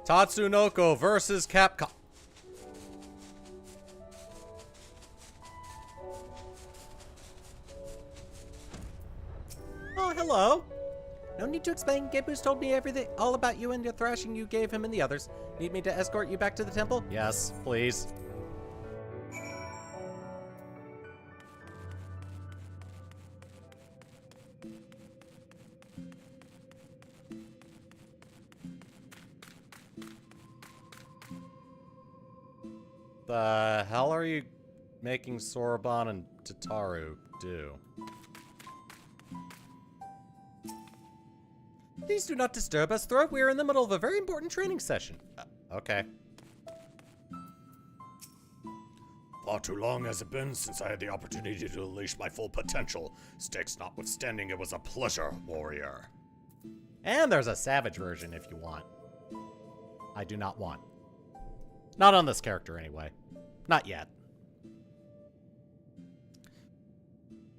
Tatsunoko versus Capcom. Oh, hello. No need to explain. Gebu's told me everything, all about you and the thrashing you gave him and the others. Need me to escort you back to the temple? Yes, please. The hell are you making Sorbonne and Tataru do? Please do not disturb us, Throat. We are in the middle of a very important training session. Okay. Far too long has it been since I had the opportunity to unleash my full potential. Stakes notwithstanding, it was a pleasure, warrior. And there's a savage version if you want. I do not want. Not on this character, anyway. Not yet.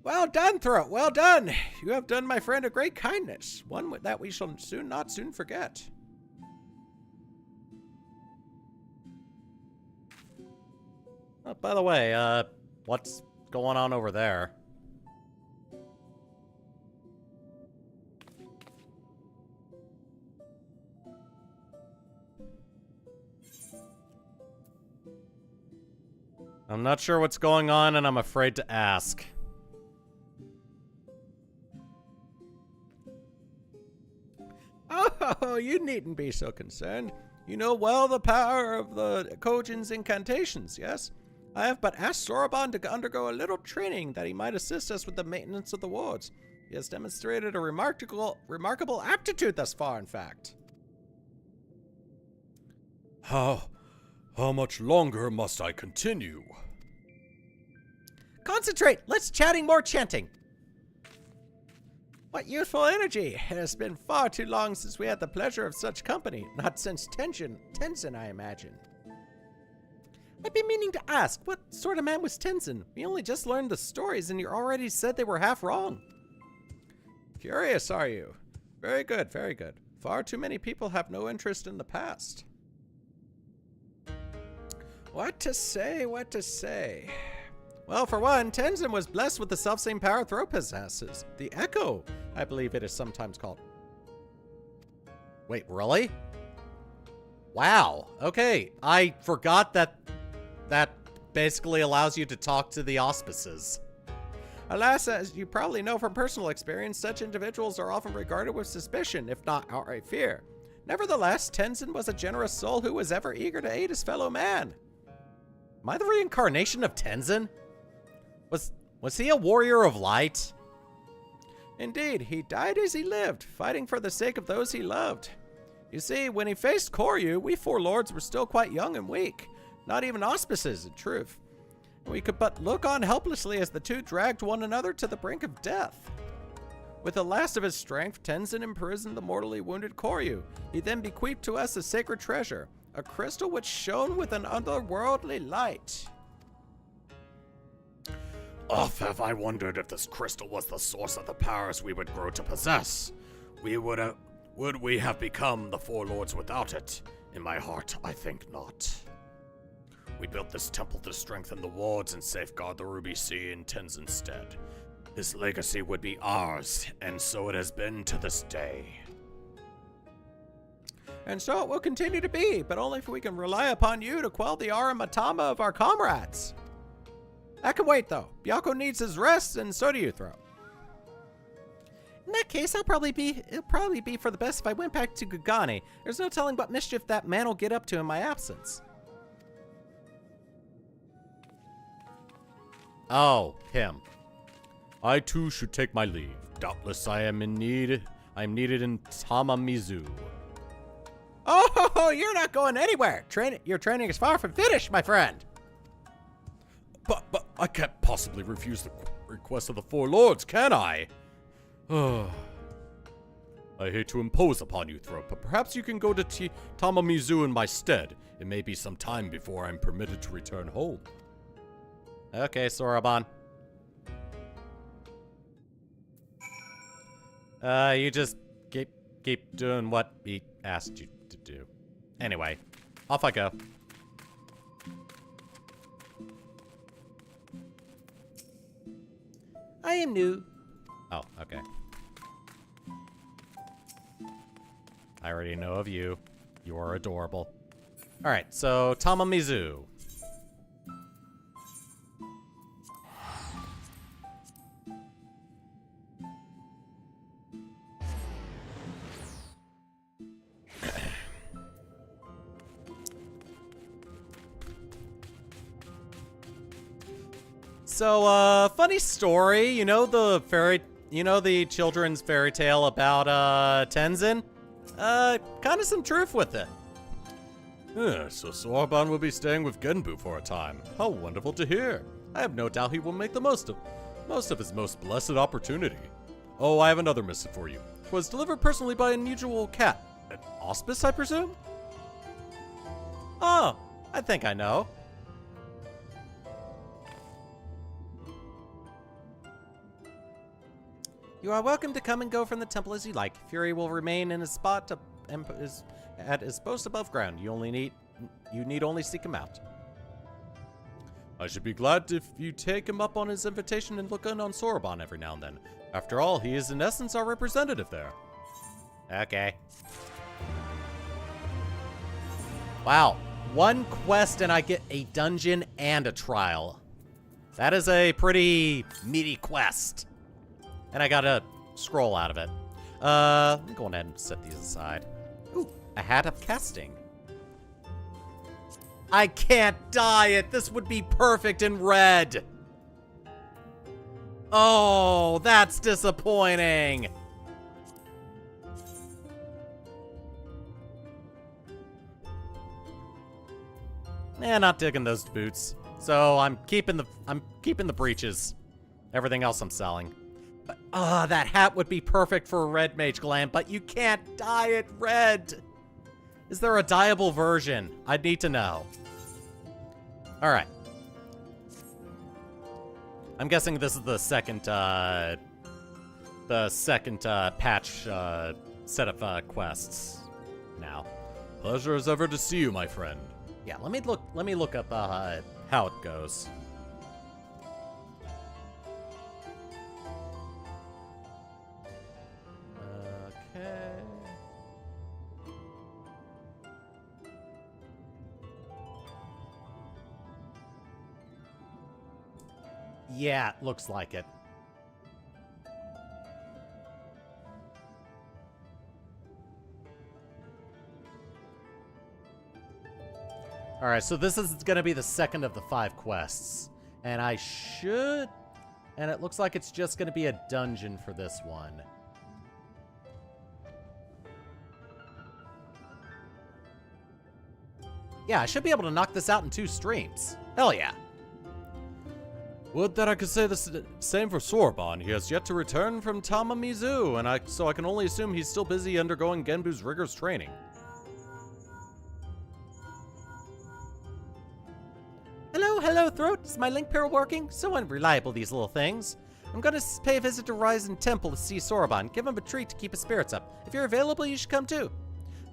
Well done, Throat. Well done. You have done my friend a great kindness. One that we shall not soon forget. Oh, by the way, what's going on over there? I'm not sure what's going on, and I'm afraid to ask. Oh, you needn't be so concerned. You know well the power of the Kojin's incantations, yes? I have but asked Sorbonne to undergo a little training that he might assist us with the maintenance of the wards. He has demonstrated a remarkable aptitude thus far, in fact. How much longer must I continue? Concentrate! Less chatting, more chanting! What youthful energy! It has been far too long since we had the pleasure of such company. Not since Tenzin, I imagine. I've been meaning to ask, what sort of man was Tenzin? We only just learned the stories and you already said they were half wrong. Curious, are you? Very good, very good. Far too many people have no interest in the past. What to say, what to say? Well, for one, Tenzin was blessed with the selfsame power Throat possesses. The Echo, I believe it is sometimes called. Wait, really? Wow. Okay, I forgot that basically allows you to talk to the auspices. Alas, as you probably know from personal experience, such individuals are often regarded with suspicion, if not outright fear. Nevertheless, Tenzin was a generous soul who was ever eager to aid his fellow man. Am I the reincarnation of Tenzin? Was he a warrior of light? Indeed, he died as he lived, fighting for the sake of those he loved. You see, when he faced Koryu, we four lords were still quite young and weak. Not even auspices, in truth. We could but look on helplessly as the two dragged one another to the brink of death. With the last of his strength, Tenzin imprisoned the mortally wounded Koryu. He then bequeathed to us a sacred treasure, a crystal which shone with an otherworldly light. Oft have I wondered if this crystal was the source of the powers we would grow to possess. Would we have become the Four Lords without it? In my heart, I think not. We built this temple to strengthen the wards and safeguard the Ruby Sea in Tenzin's stead. This legacy would be ours, and so it has been to this day. And so it will continue to be, but only if we can rely upon you to quell the Aramatama of our comrades. I can wait, though. Byakko needs his rest, and so do you, Thro. In that case, it'll probably be for the best if I went back to Gugani. There's no telling what mischief that man will get up to in my absence. Oh, him. I too should take my leave. Doubtless I am needed in Tamamizu. Oh, you're not going anywhere. Your training is far from finished, my friend. But I can't possibly refuse the request of the Four Lords, can I? I hate to impose upon you, Thro, but perhaps you can go to Tamamizu in my stead. It may be some time before I'm permitted to return home. Okay, Soraban. You just keep doing what he asked you to do. Anyway, off I go. I am new. Oh, okay. I already know of you. You are adorable. Alright, so Tamamizu. So, funny story, you know the children's fairy tale about, Tenzin? Kinda some truth with it. Yeah, so Soraban will be staying with Genbu for a time. How wonderful to hear. I have no doubt he will make the most of his most blessed opportunity. Oh, I have another missive for you. It was delivered personally by an unusual cat. An auspice, I presume? Oh, I think I know. You are welcome to come and go from the temple as you like. Fury will remain in his spot at his post above ground. You need only seek him out. I should be glad if you take him up on his invitation and look in on Soraban every now and then. After all, he is in essence our representative there. Okay. Wow. One quest and I get a dungeon and a trial. That is a pretty meaty quest. And I gotta scroll out of it. Let me go ahead and set these aside. Ooh, a hat of casting. I can't dye it. This would be perfect in red. Oh, that's disappointing. Not digging those boots. So I'm keeping the breeches. Everything else I'm selling. But, that hat would be perfect for a red mage glam, but you can't dye it red. Is there a dyeable version? I'd need to know. All right. I'm guessing this is the second patch set of quests now. Pleasure as ever to see you, my friend. Yeah, let me look up how it goes. Okay. Yeah, looks like it. Alright, so this is going to be the second of the 5 quests. And and it looks like it's just going to be a dungeon for this one. Yeah, I should be able to knock this out in 2 streams. Hell yeah. Would that I could say the same for Sorbonne. He has yet to return from Tamamizu, and so I can only assume he's still busy undergoing Genbu's rigorous training. Hello, Throat. Is my link pair working? So unreliable, these little things. I'm gonna pay a visit to Ryzen Temple to see Sorbonne. Give him a treat to keep his spirits up. If you're available, you should come too.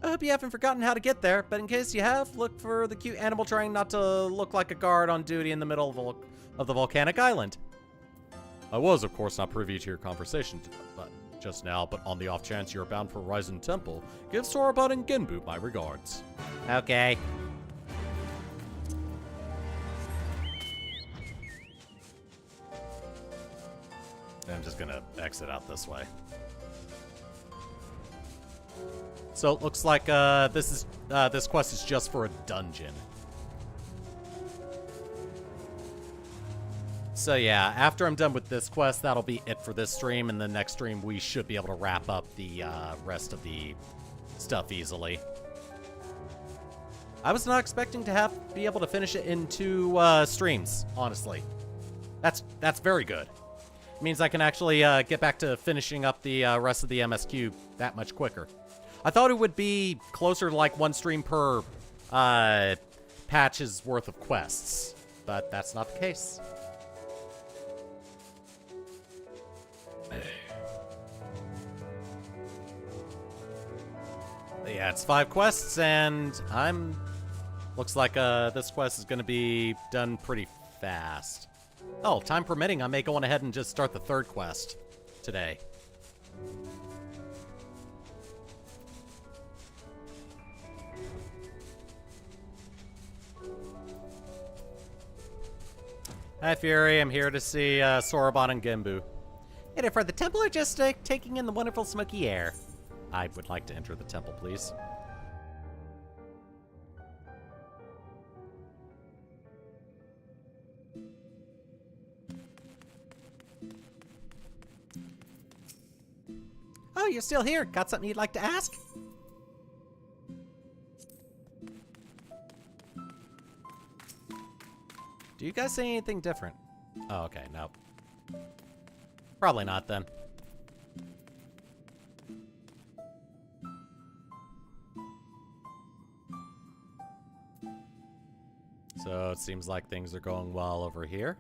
I hope you haven't forgotten how to get there, but in case you have, look for the cute animal trying not to look like a guard on duty in the middle of the volcanic island. I was, of course, not privy to your conversation just now, but on the off chance you're bound for Ryzen Temple, give Sorbonne and Genbu my regards. Okay. I'm just gonna exit out this way. So it looks like this quest is just for a dungeon. So yeah, after I'm done with this quest, that'll be it for this stream, and the next stream we should be able to wrap up the rest of the stuff easily. I was not expecting to be able to finish it in 2 streams, honestly. That's very good. It means I can actually get back to finishing up the rest of the MSQ that much quicker. I thought it would be closer to like 1 stream per patch's worth of quests, but that's not the case. Yeah, it's 5 quests, and looks like this quest is going to be done pretty fast. Oh, time permitting, I may go on ahead and just start the 3rd quest today. Hi, Fury. I'm here to see Sorbonne and Genbu. Headed for the temple or just taking in the wonderful smoky air? I would like to enter the temple, please. Oh, you're still here. Got something you'd like to ask? Do you guys say anything different? Oh, okay, no. Probably not, then. So it seems like things are going well over here.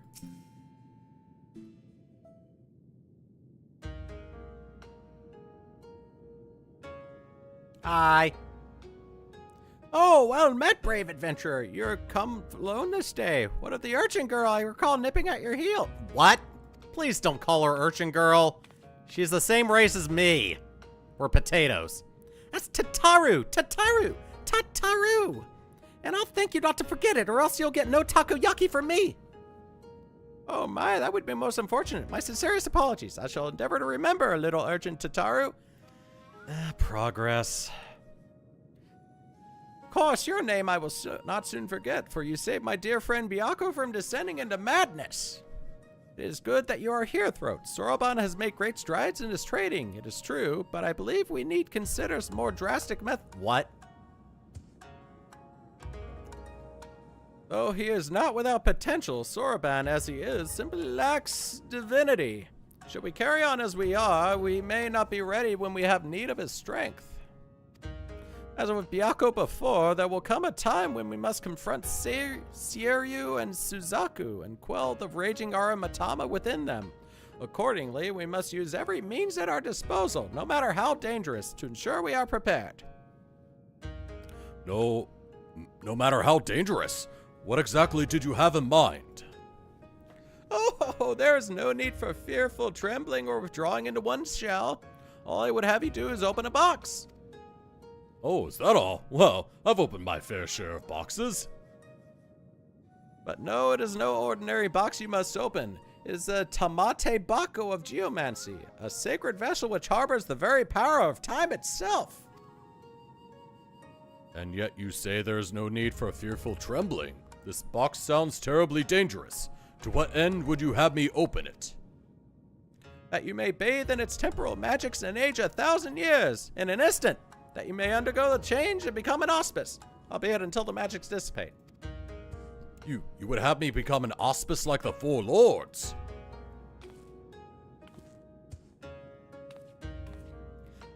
Hi. Oh, well met, brave adventurer. You're come alone this day. What of the urchin girl I recall nipping at your heel? What? Please don't call her urchin girl. She's the same race as me. We're potatoes. That's Tataru! Tataru! Tataru! And I'll thank you not to forget it, or else you'll get no takoyaki from me. Oh my, that would be most unfortunate. My sincerest apologies. I shall endeavor to remember, little urchin Tataru. Progress. Of course, your name I will not soon forget, for you saved my dear friend Byakko from descending into madness. It is good that you are here, Throat. Sorbonne has made great strides in his trading, it is true, but I believe we need consider some more drastic methods. What? Though he is not without potential, Sorbonne, as he is, simply lacks divinity. Should we carry on as we are, we may not be ready when we have need of his strength. As with Byakko before, there will come a time when we must confront Seiryu and Suzaku and quell the raging Aramatama within them. Accordingly, we must use every means at our disposal, no matter how dangerous, to ensure we are prepared. No matter how dangerous. What exactly did you have in mind? Oh, there is no need for fearful trembling or withdrawing into one's shell. All I would have you do is open a box. Oh, is that all? Well, I've opened my fair share of boxes. But no, it is no ordinary box you must open. It is the Tamate Bako of Geomancy, a sacred vessel which harbors the very power of time itself. And yet you say there is no need for fearful trembling. This box sounds terribly dangerous. To what end would you have me open it? That you may bathe in its temporal magics and age 1,000 years, in an instant. That you may undergo the change and become an auspice, albeit until the magics dissipate. You would have me become an auspice like the Four Lords?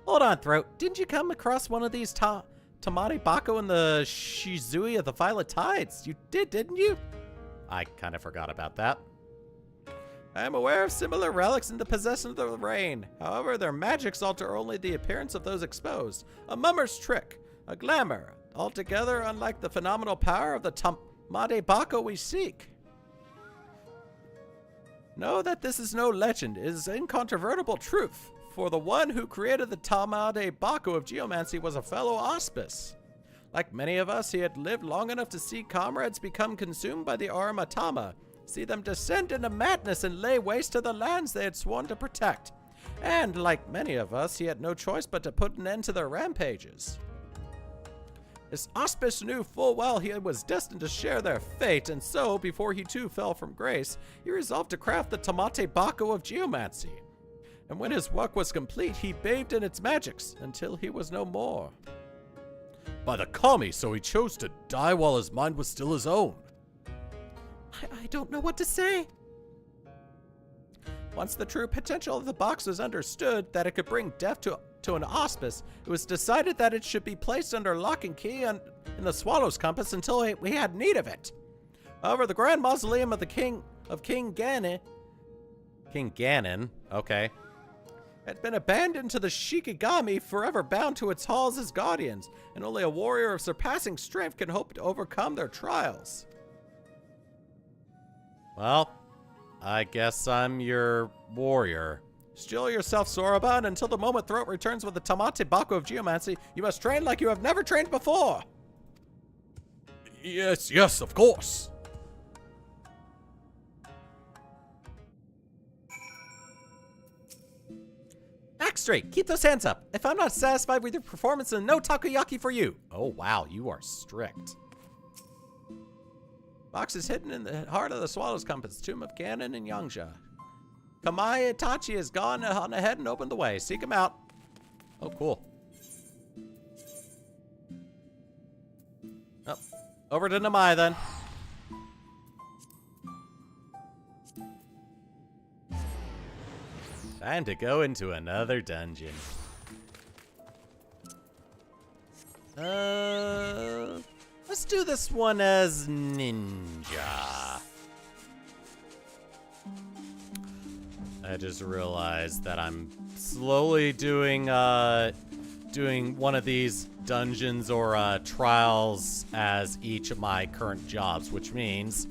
Hold on, Throat. Didn't you come across one of these Tamate Bako in the Shizui of the Violet Tides? You did, didn't you? I kind of forgot about that. I am aware of similar relics in the possession of the rain. However, their magics alter only the appearance of those exposed. A mummer's trick, a glamour, altogether unlike the phenomenal power of the Tamate Bako we seek. Know that this is no legend, it is incontrovertible truth. For the one who created the Tamate Bako of geomancy was a fellow auspice. Like many of us, he had lived long enough to see comrades become consumed by the Aramatama, see them descend into madness and lay waste to the lands they had sworn to protect. And, like many of us, he had no choice but to put an end to their rampages. This auspice knew full well he was destined to share their fate, and so, before he too fell from grace, he resolved to craft the Tamate Bako of geomancy. And when his work was complete, he bathed in its magics until he was no more. By the kami, so he chose to die while his mind was still his own. I don't know what to say. Once the true potential of the box was understood, that it could bring death to an auspice, it was decided that it should be placed under lock and key in the Swallow's Compass until we had need of it. However, the Grand Mausoleum of King Ganon Okay. had been abandoned to the Shikigami, forever bound to its halls as guardians, and only a warrior of surpassing strength can hope to overcome their trials. Well, I guess I'm your warrior. Steel yourself, Soroban, until the moment Throat returns with the Tamate Bako of geomancy. You must train like you have never trained before. Yes, of course. Act straight. Keep those hands up. If I'm not satisfied with your performance, then no takoyaki for you. Oh, wow, you are strict. Box is hidden in the heart of the Swallow's Compass, tomb of Ganon and Yangja. Kamae Itachi has gone on ahead and opened the way. Seek him out. Oh, cool. Oh, over to Namai then. Time to go into another dungeon. Let's do this one as ninja. I just realized that I'm slowly doing one of these dungeons or trials as each of my current jobs, which means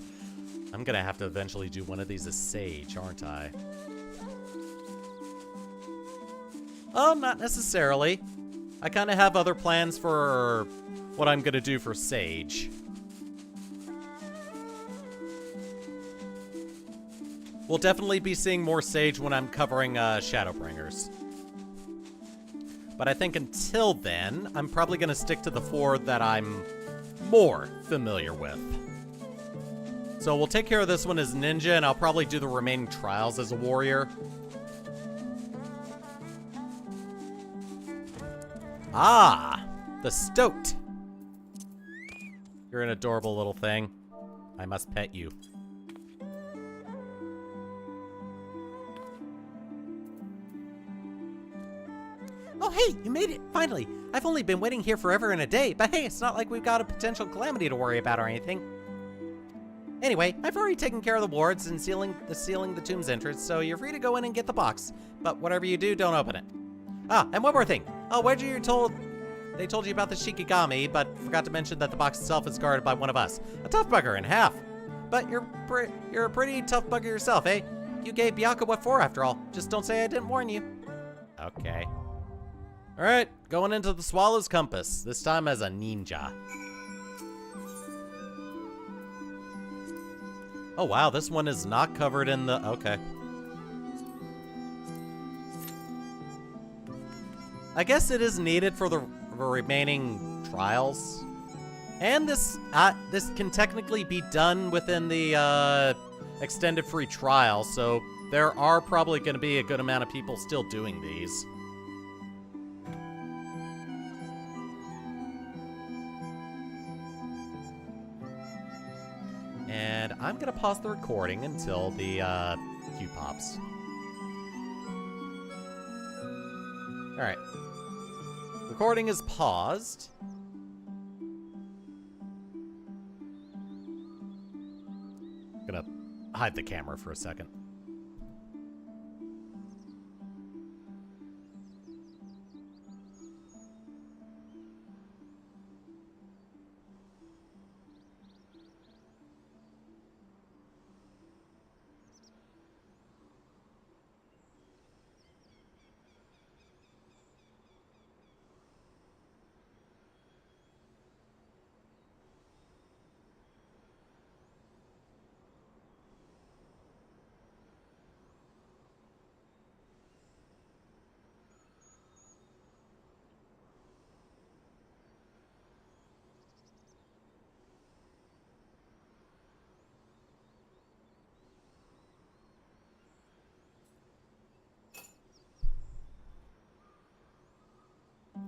I'm gonna have to eventually do one of these as Sage, aren't I? Oh, not necessarily. I kind of have other plans for what I'm gonna do for Sage. We'll definitely be seeing more Sage when I'm covering Shadowbringers. But I think until then, I'm probably gonna stick to the 4 that I'm more familiar with. So we'll take care of this one as ninja, and I'll probably do the remaining trials as a warrior. Ah, the Stoat. You're an adorable little thing. I must pet you. Oh, hey, you made it, finally. I've only been waiting here forever and a day, but hey, it's not like we've got a potential calamity to worry about or anything. Anyway, I've already taken care of the wards and sealing the tomb's entrance, so you're free to go in and get the box. But whatever you do, don't open it. Ah, and one more thing. Oh, they told you about the Shikigami, but forgot to mention that the box itself is guarded by one of us. A tough bugger in half. But you're a pretty tough bugger yourself, eh? You gave Byaka what for, after all. Just don't say I didn't warn you. Okay. Alright, going into the Swallow's Compass, this time as a ninja. Oh wow, this one is not covered in the... okay. I guess it is needed for the remaining trials. And this can technically be done within the extended free trial, so there are probably going to be a good amount of people still doing these. And I'm going to pause the recording until the queue pops. Alright. Recording is paused. Gonna hide the camera for a second.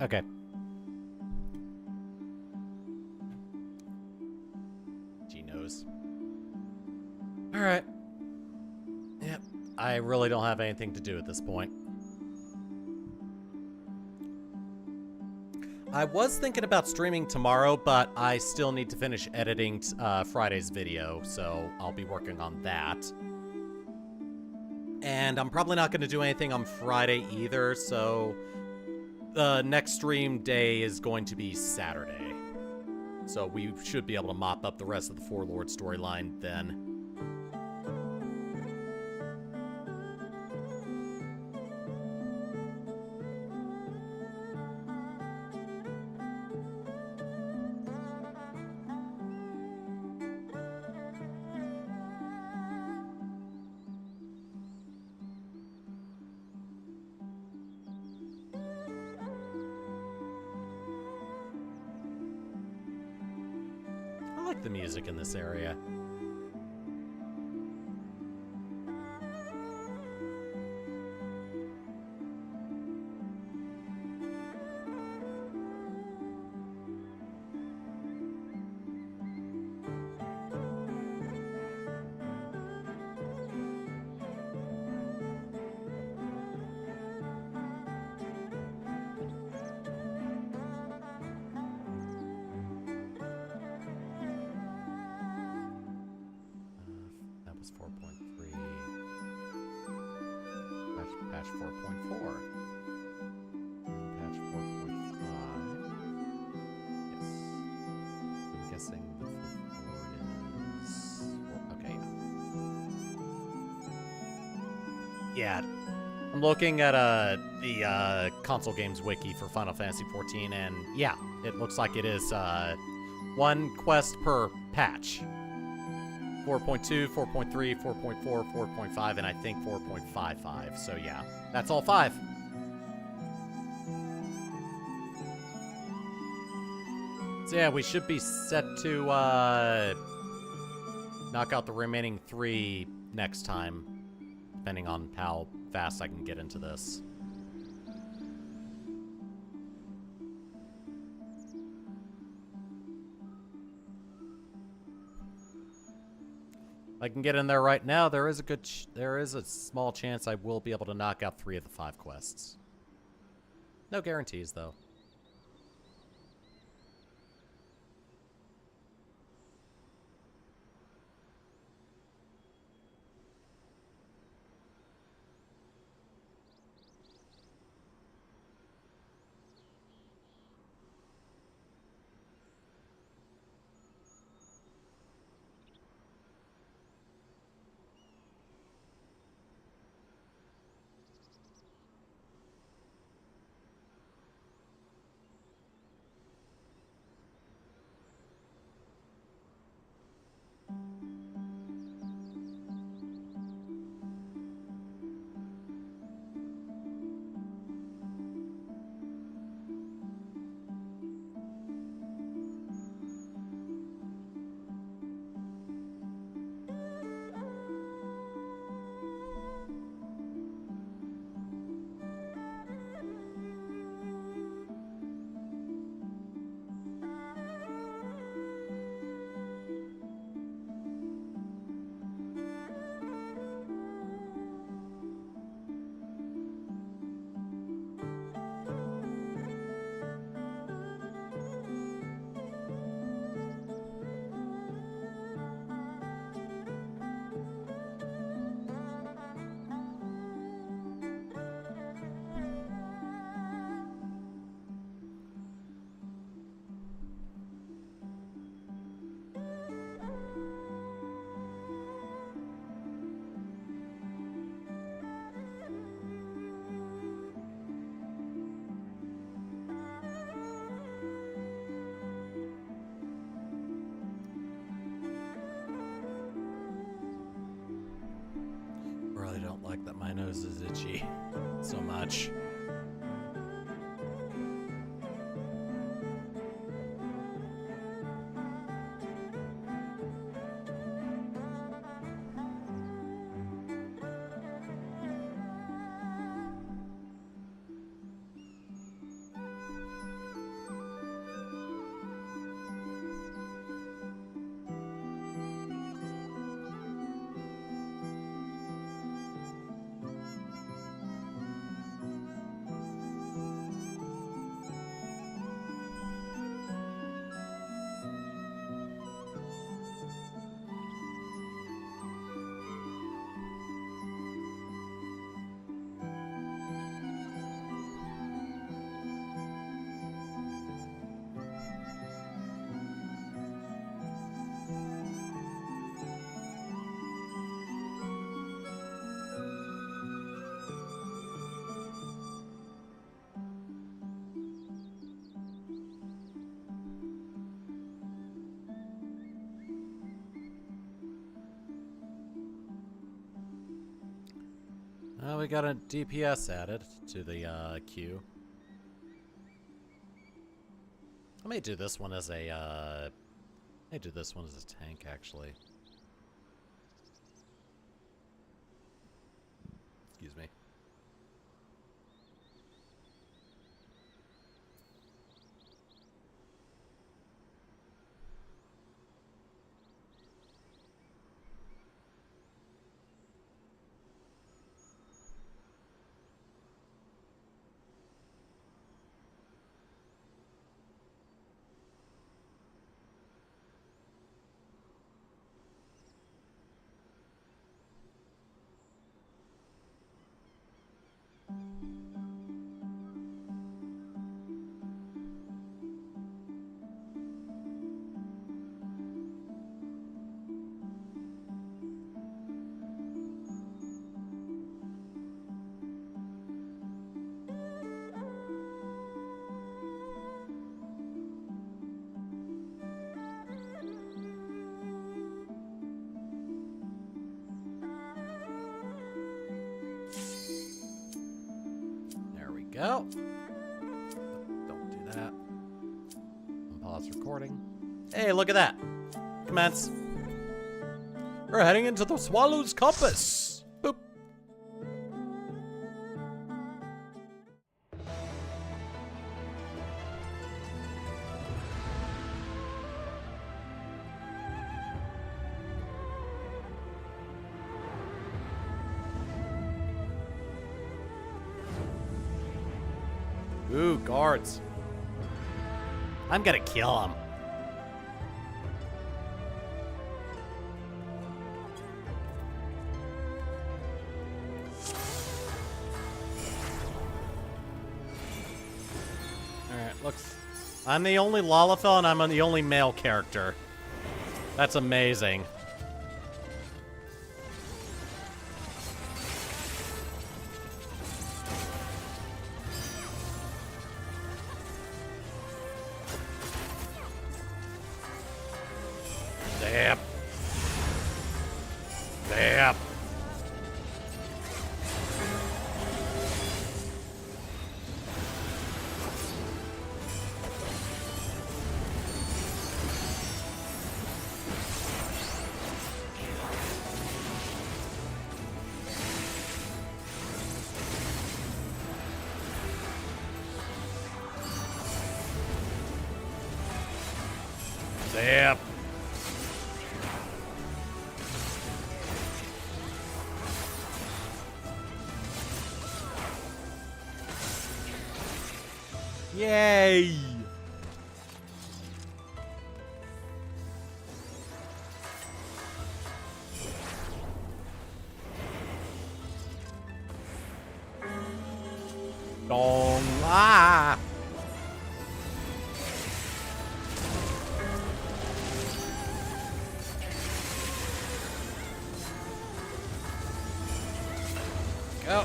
Okay. G knows. Alright. Yep. I really don't have anything to do at this point. I was thinking about streaming tomorrow, but I still need to finish editing Friday's video, so I'll be working on that. And I'm probably not going to do anything on Friday either, so the next stream day is going to be Saturday. So we should be able to mop up the rest of the Four Lord storyline then. The music in this area. Patch 4.4. Patch 4.5. Yes. I'm guessing the forward is... Okay, yeah. I'm looking at the console games wiki for Final Fantasy XIV, and yeah, it looks like it is one quest per patch. 4.2, 4.3, 4.4, 4.5, and I think 4.55. So yeah, that's all 5. So yeah, we should be set to knock out the remaining 3 next time, depending on how fast I can get into this. If I can get in there right now, there is a small chance I will be able to knock out 3 of the 5 quests. No guarantees, though. fact that my nose is itchy so much. We got a DPS added to the queue. I may do this one as a tank, actually. Excuse me. Go. Don't do that. Pause recording. Hey, look at that. Commence. We're heading into the Swallow's Compass. Boop. Ooh, guards. I'm gonna kill him. Alright, looks... I'm the only Lalafell and I'm the only male character. That's amazing. Zap. Zap. Zap. Yay! Dong! Ah! Go!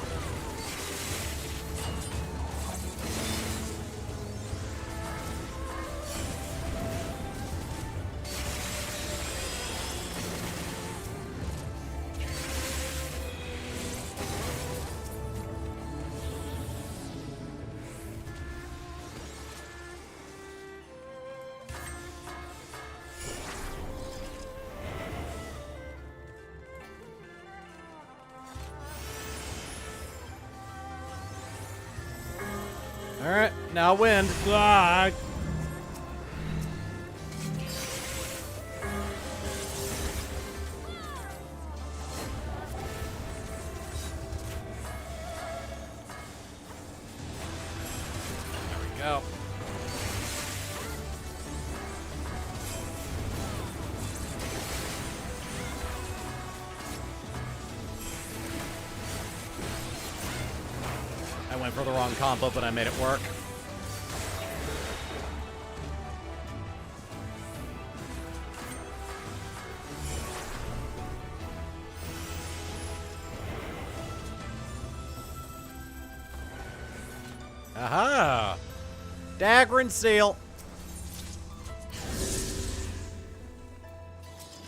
now wind. Ah, Go. I went for the wrong combo, but I made it work. Aha! Dagger and seal.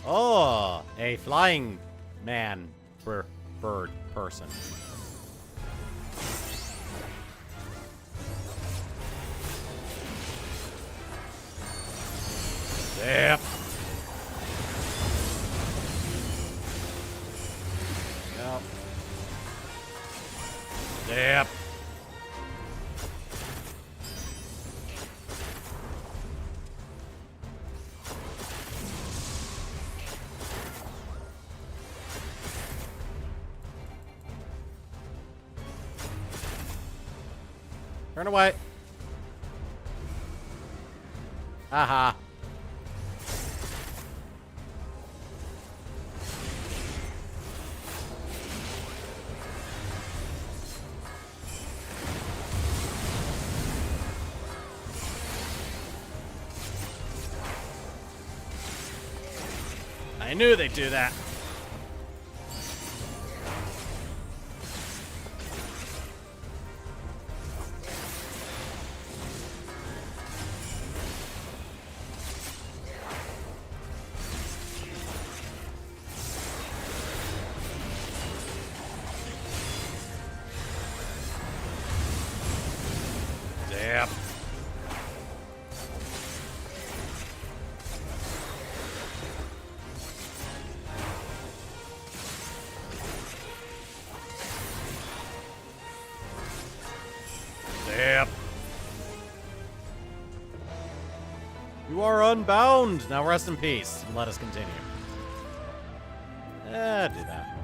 Oh, a flying man bird person. Yep. Yep. Yep. Turn away. Haha. I knew they'd do that. Yep. Yep. You are unbound. Now rest in peace and let us continue. Do that.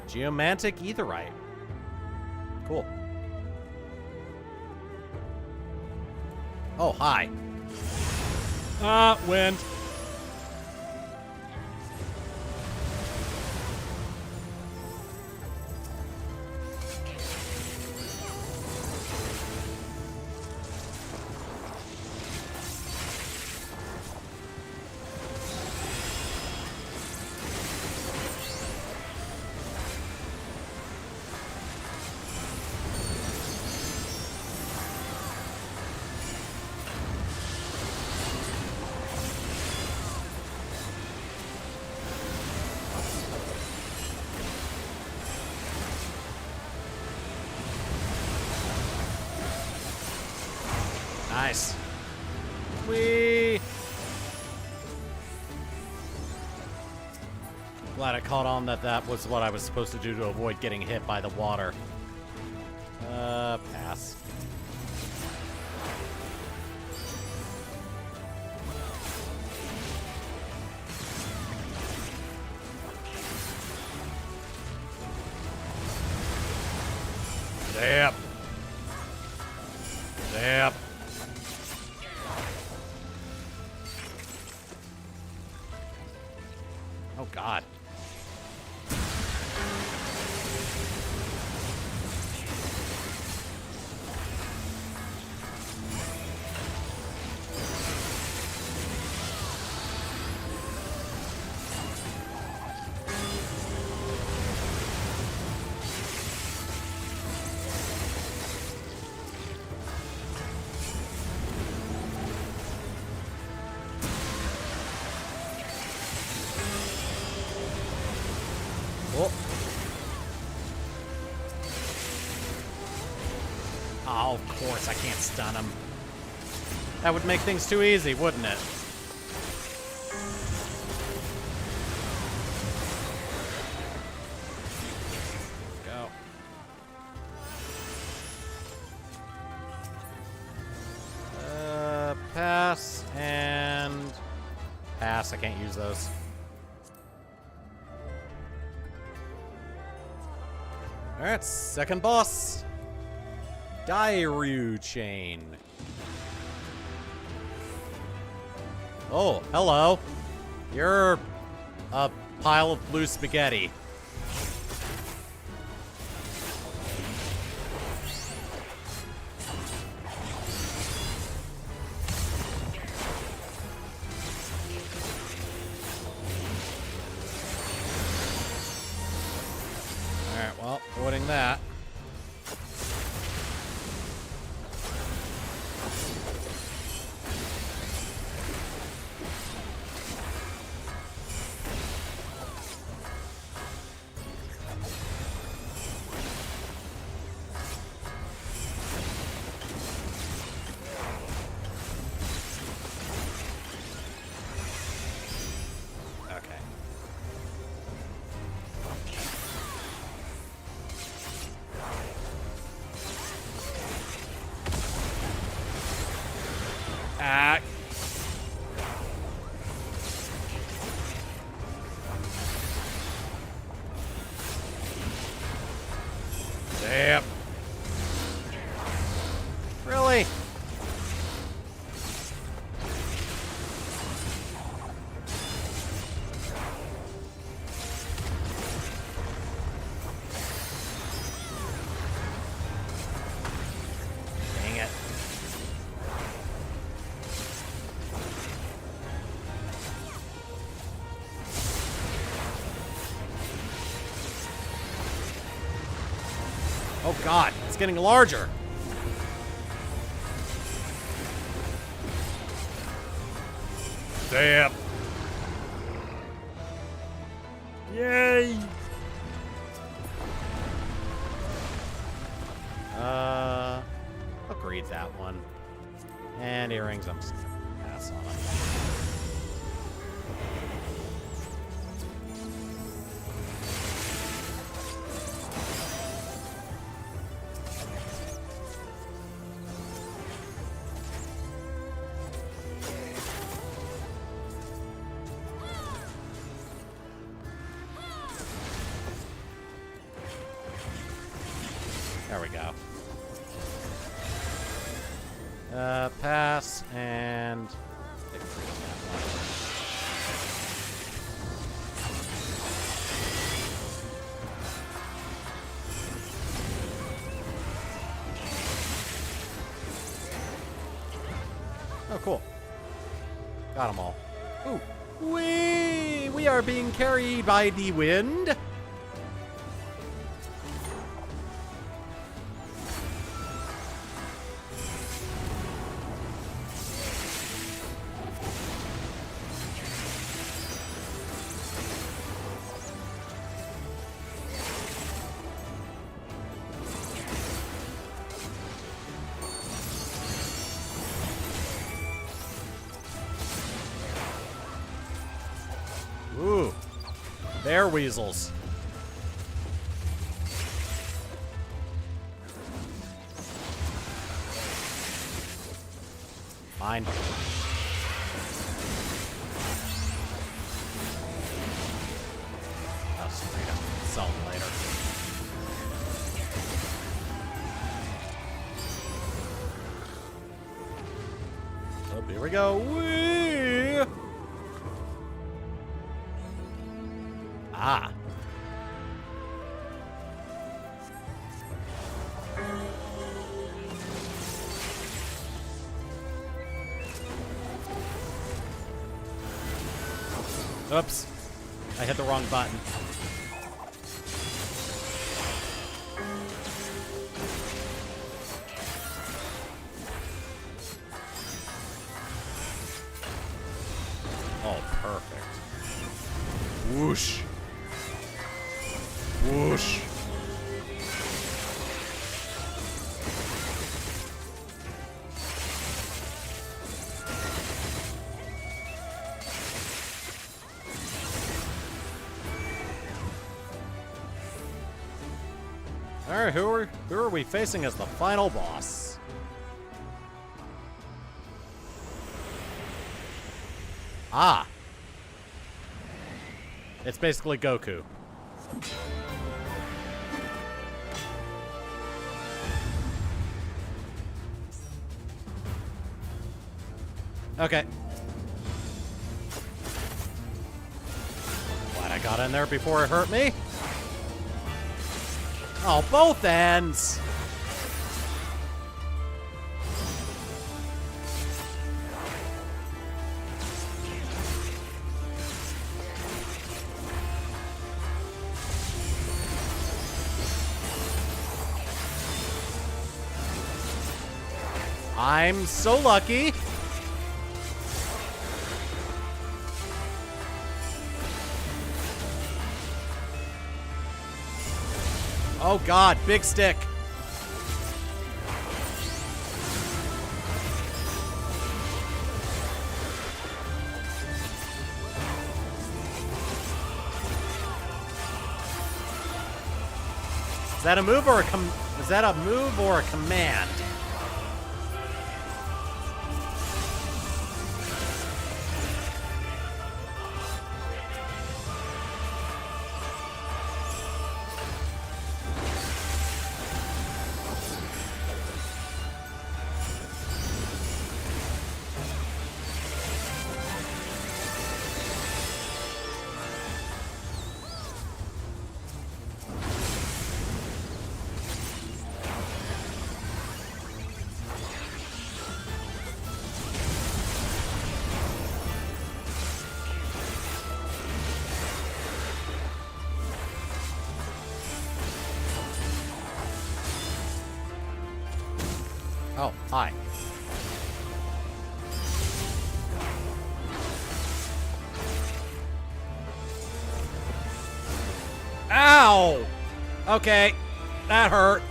Geomantic Etherite. Cool. Oh, hi. wind. Nice. Whee! Glad I caught on that that was what I was supposed to do to avoid getting hit by the water. Pass. Zap. Zap. Oh, God. Oh, of course, I can't stun him. That would make things too easy, wouldn't it? Go. Pass and pass. I can't use those. Alright, second boss. Dairyu chain. Oh, hello. You're a pile of blue spaghetti. Alright, well, avoiding that. Okay. Ah. Damn. Really? Dang it. Oh god, it's getting larger. Damn. Yay! Upgrade that one. And earrings, I'm just gonna pass on them. There we go. Pass and victory on that one. Oh, cool. Got them all. Ooh. We are being carried by the wind. Ooh, bear weasels. Fine. Oh, straight up. Sell them later. Oh, here we go. Whee! Ah. Oops. I hit the wrong button. Oh, perfect. Whoosh. Whoosh. Alright, who are we facing as the final boss? Ah. It's basically Goku. Okay. Glad I got in there before it hurt me. Oh, both ends. I'm so lucky. Oh God, big stick. Is that a move or a command? Oh, hi. Ow! Okay, that hurt.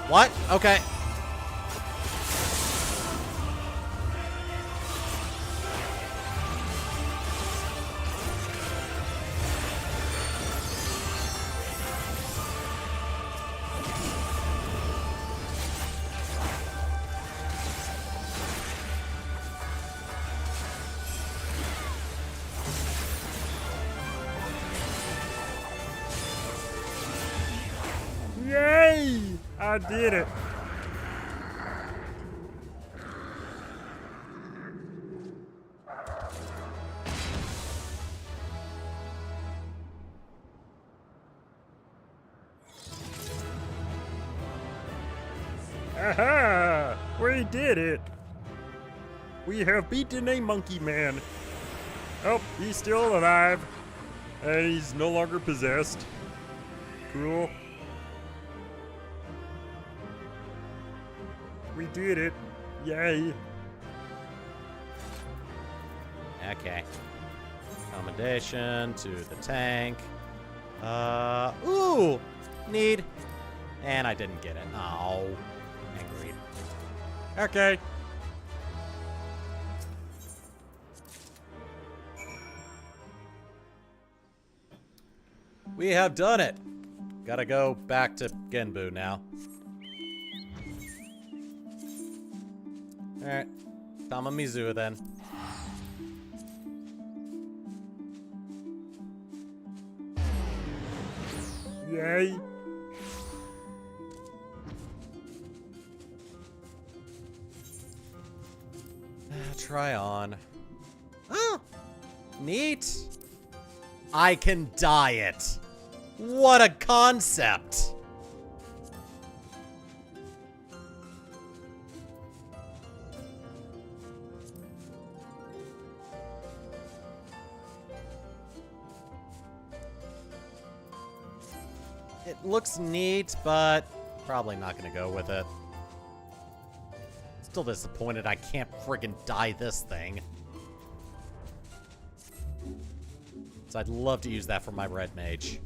What? Okay. Yay! I did it. Aha! We did it! We have beaten a monkey man. Oh, he's still alive. And he's no longer possessed. Cool. We did it. Yay. Okay. Commendation to the tank. Ooh! Need. And I didn't get it. Oh. Angry. Okay. We have done it. Gotta go back to Genbu now. Alright. Tamamizu then. Yay. Try on. Oh! Neat. I can dye it. What a concept. It looks neat, but probably not gonna go with it. Still disappointed I can't friggin' dye this thing. So I'd love to use that for my red mage.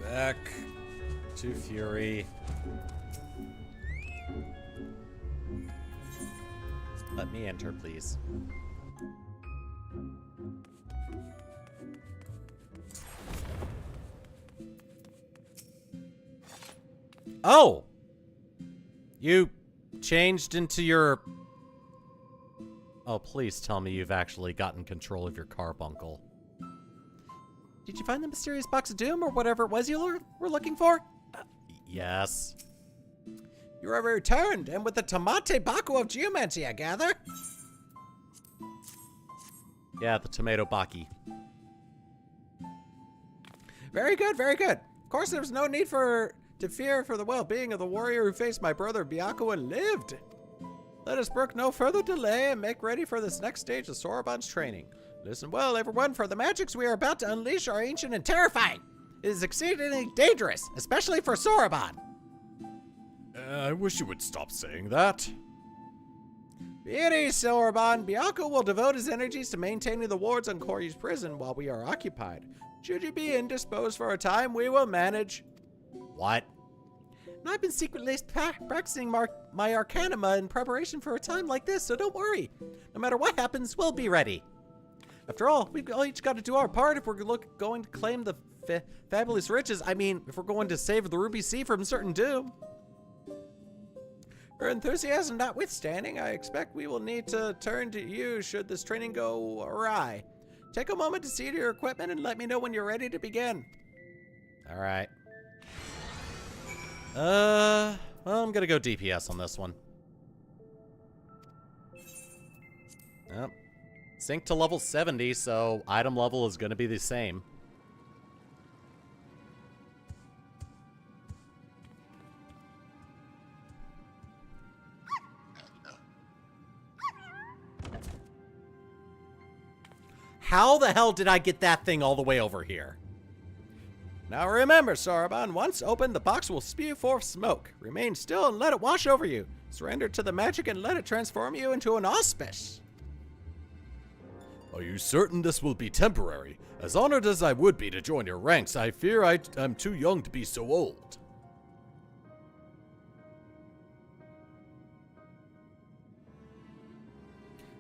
Back to Fury. Let me enter, please. Oh! You changed into your... Oh, please tell me you've actually gotten control of your carbuncle. Did you find the mysterious box of doom or whatever it was you were looking for? Yes. You are returned, and with the Tomate Baku of Geomancy, I gather? Yeah, the tomato baki. Very good, very good. Of course, there's no need to fear for the well-being of the warrior who faced my brother Byaku and lived. Let us brook no further delay and make ready for this next stage of Soroban's training. Listen well, everyone, for the magics we are about to unleash are ancient and terrifying. It is exceedingly dangerous, especially for Soroban. I wish you would stop saying that. Be at ease, Soroban. Byaku will devote his energies to maintaining the wards on Koryu's prison while we are occupied. Should you be indisposed for a time, we will manage. What? And I've been secretly practicing my Arcanima in preparation for a time like this, so don't worry. No matter what happens, we'll be ready. After all, we've each got to do our part if we're going to claim the fabulous riches. I mean, if we're going to save the Ruby Sea from certain doom. Her enthusiasm notwithstanding, I expect we will need to turn to you should this training go awry. Take a moment to see to your equipment and let me know when you're ready to begin. All right. Well, I'm gonna go DPS on this one. Yep. Sync to level 70, so item level is gonna be the same. How the hell did I get that thing all the way over here? Now remember, Soroban, once opened, the box will spew forth smoke. Remain still and let it wash over you. Surrender to the magic and let it transform you into an auspice. Are you certain this will be temporary? As honored as I would be to join your ranks, I fear I'm too young to be so old.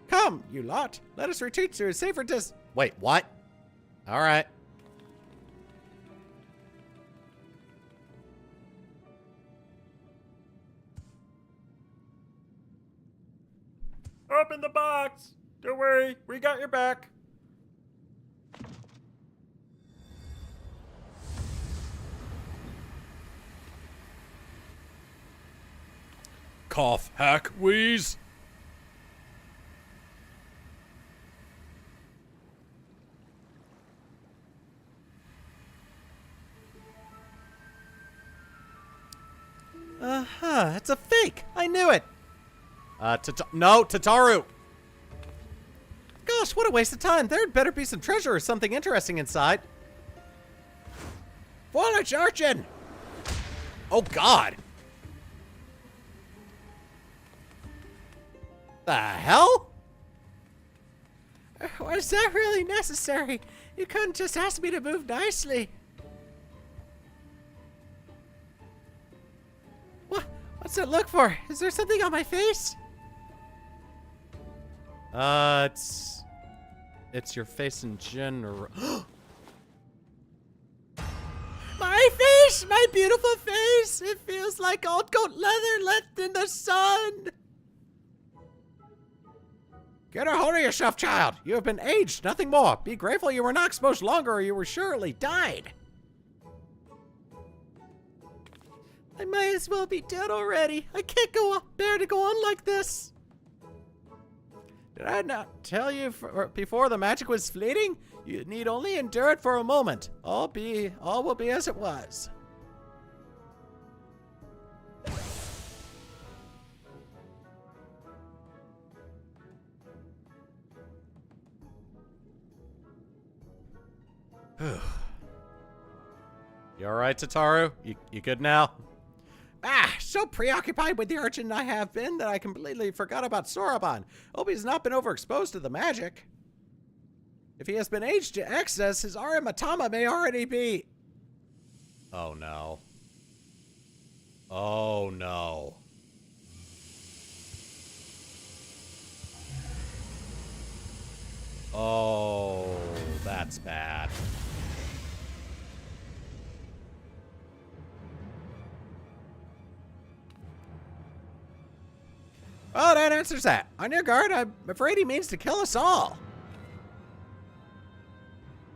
Come, you lot. Let us retreat to a safer distance. Wait, what? All right. Open the box! Don't worry, we got your back. Cough, hack, wheeze. It's a fake. I knew it. No, Tataru. Gosh, what a waste of time. There'd better be some treasure or something interesting inside. Foolish urchin! Oh, God. The hell? Was that really necessary? You couldn't just ask me to move nicely. What's it look for? Is there something on my face? It's your face in general. My face! My beautiful face! It feels like old goat leather left in the sun! Get a hold of yourself, child! You have been aged, nothing more. Be grateful you were not exposed longer or you were surely died. I might as well be dead already. I can't bear to go on like this. Did I not tell you before the magic was fleeting? You need only endure it for a moment. All will be as it was. You alright, Tataru? You good now? So preoccupied with the urchin I have been that I completely forgot about Soroban. Hope he's not been overexposed to the magic. If he has been aged to excess, his Arimatama may already be... Oh no. Oh no. Oh, that's bad. Oh, that answers that. On your guard, I'm afraid he means to kill us all.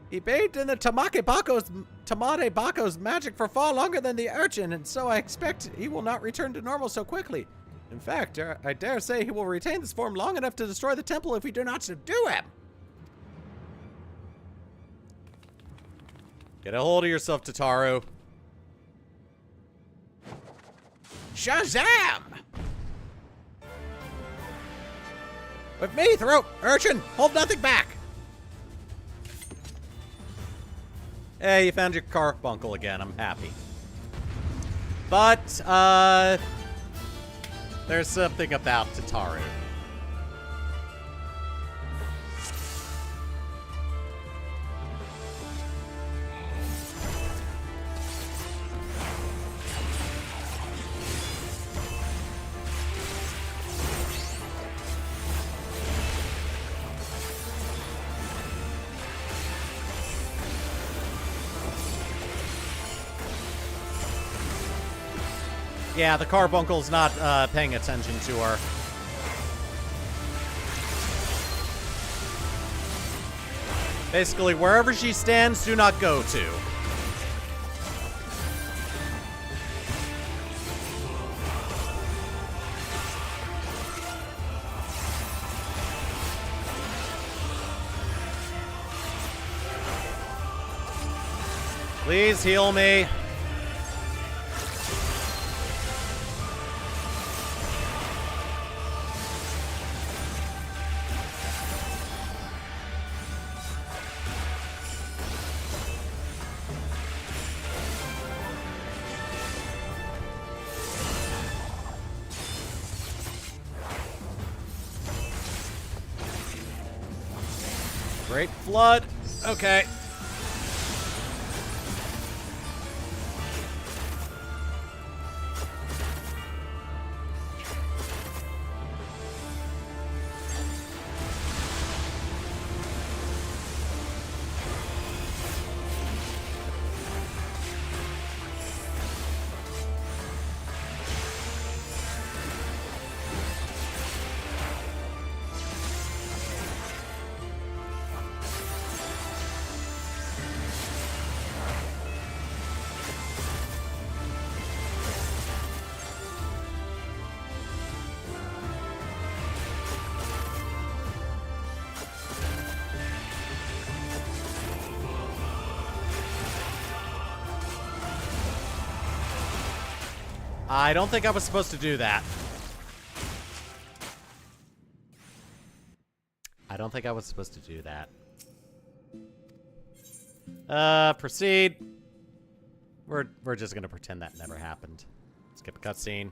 He bathed in the Tamate Bako's magic for far longer than the urchin, and so I expect he will not return to normal so quickly. In fact, I dare say he will retain this form long enough to destroy the temple if we do not subdue him. Get a hold of yourself, Tataru. Shazam! With me, throat urchin, hold nothing back. Hey, you found your carbuncle again. I'm happy. But, there's something about Tataru. Yeah, the carbuncle's not paying attention to her. Basically, wherever she stands, do not go to. Please heal me. Great flood. Okay. I don't think I was supposed to do that. I don't think I was supposed to do that. Proceed. We're just gonna pretend that never happened. Skip a cutscene.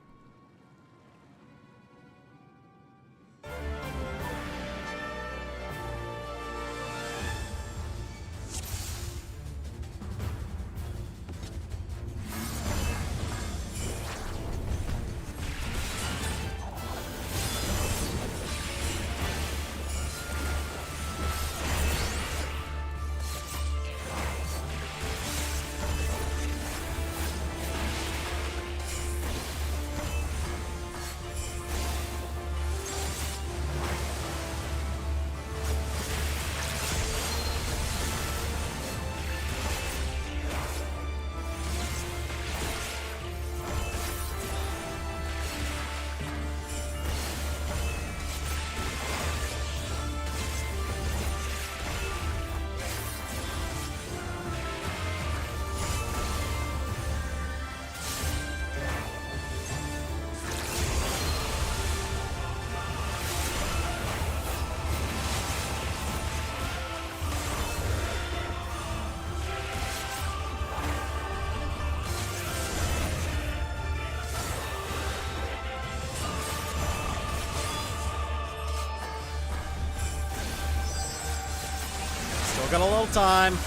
Still got a little time.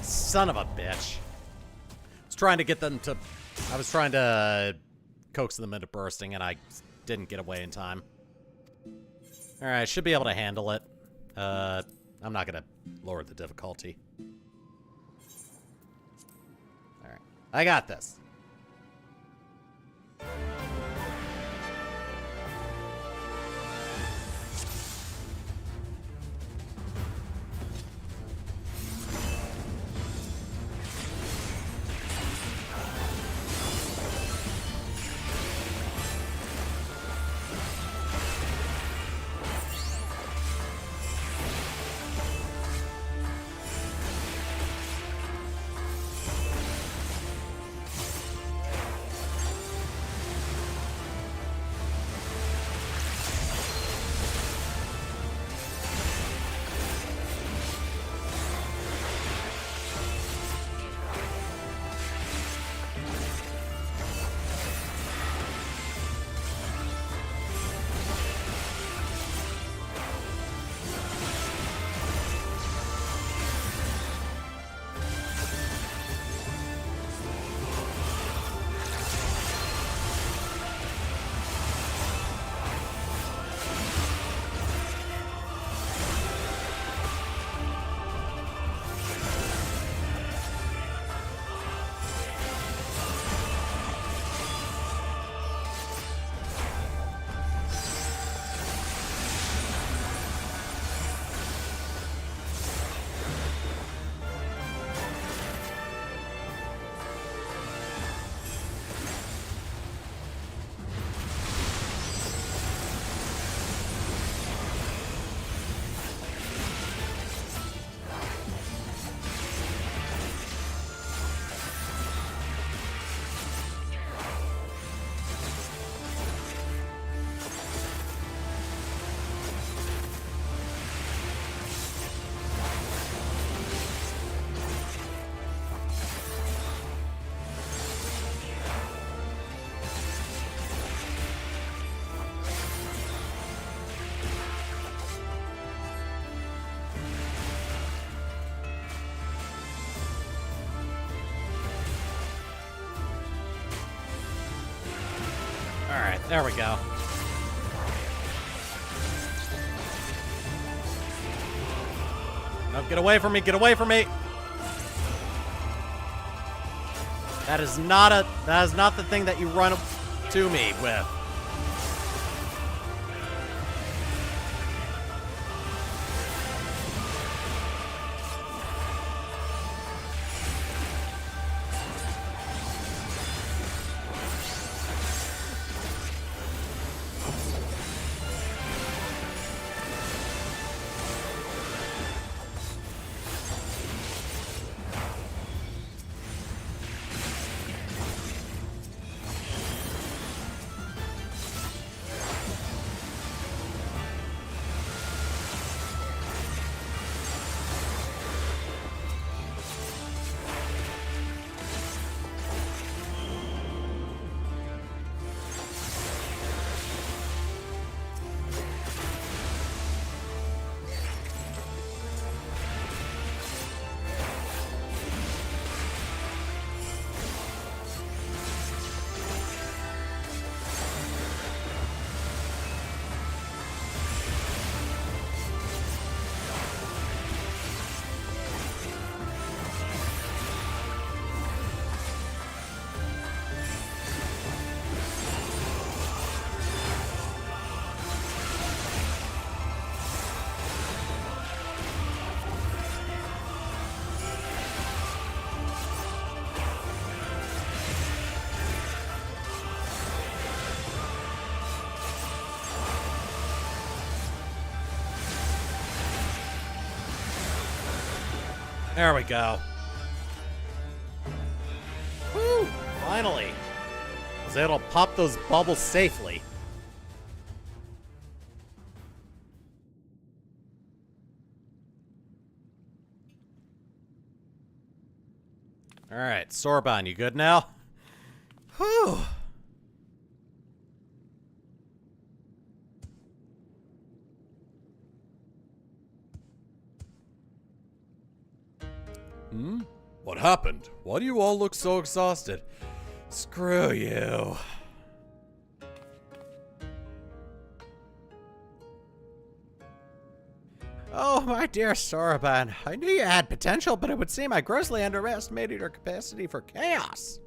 Son of a bitch. I was trying to get them to... I was trying to coax them into bursting, and I didn't get away in time. Alright, should be able to handle it. I'm not gonna lower the difficulty. Alright. I got this. Alright, there we go. No, get away from me, get away from me! That is not the thing that you run to me with. There we go. Woo! Finally. Was able to pop those bubbles safely. Alright, Sorbonne, you good now? Whew. What happened? Why do you all look so exhausted? Screw you. Oh, my dear Sorbonne, I knew you had potential, but it would seem I grossly underestimated your capacity for chaos.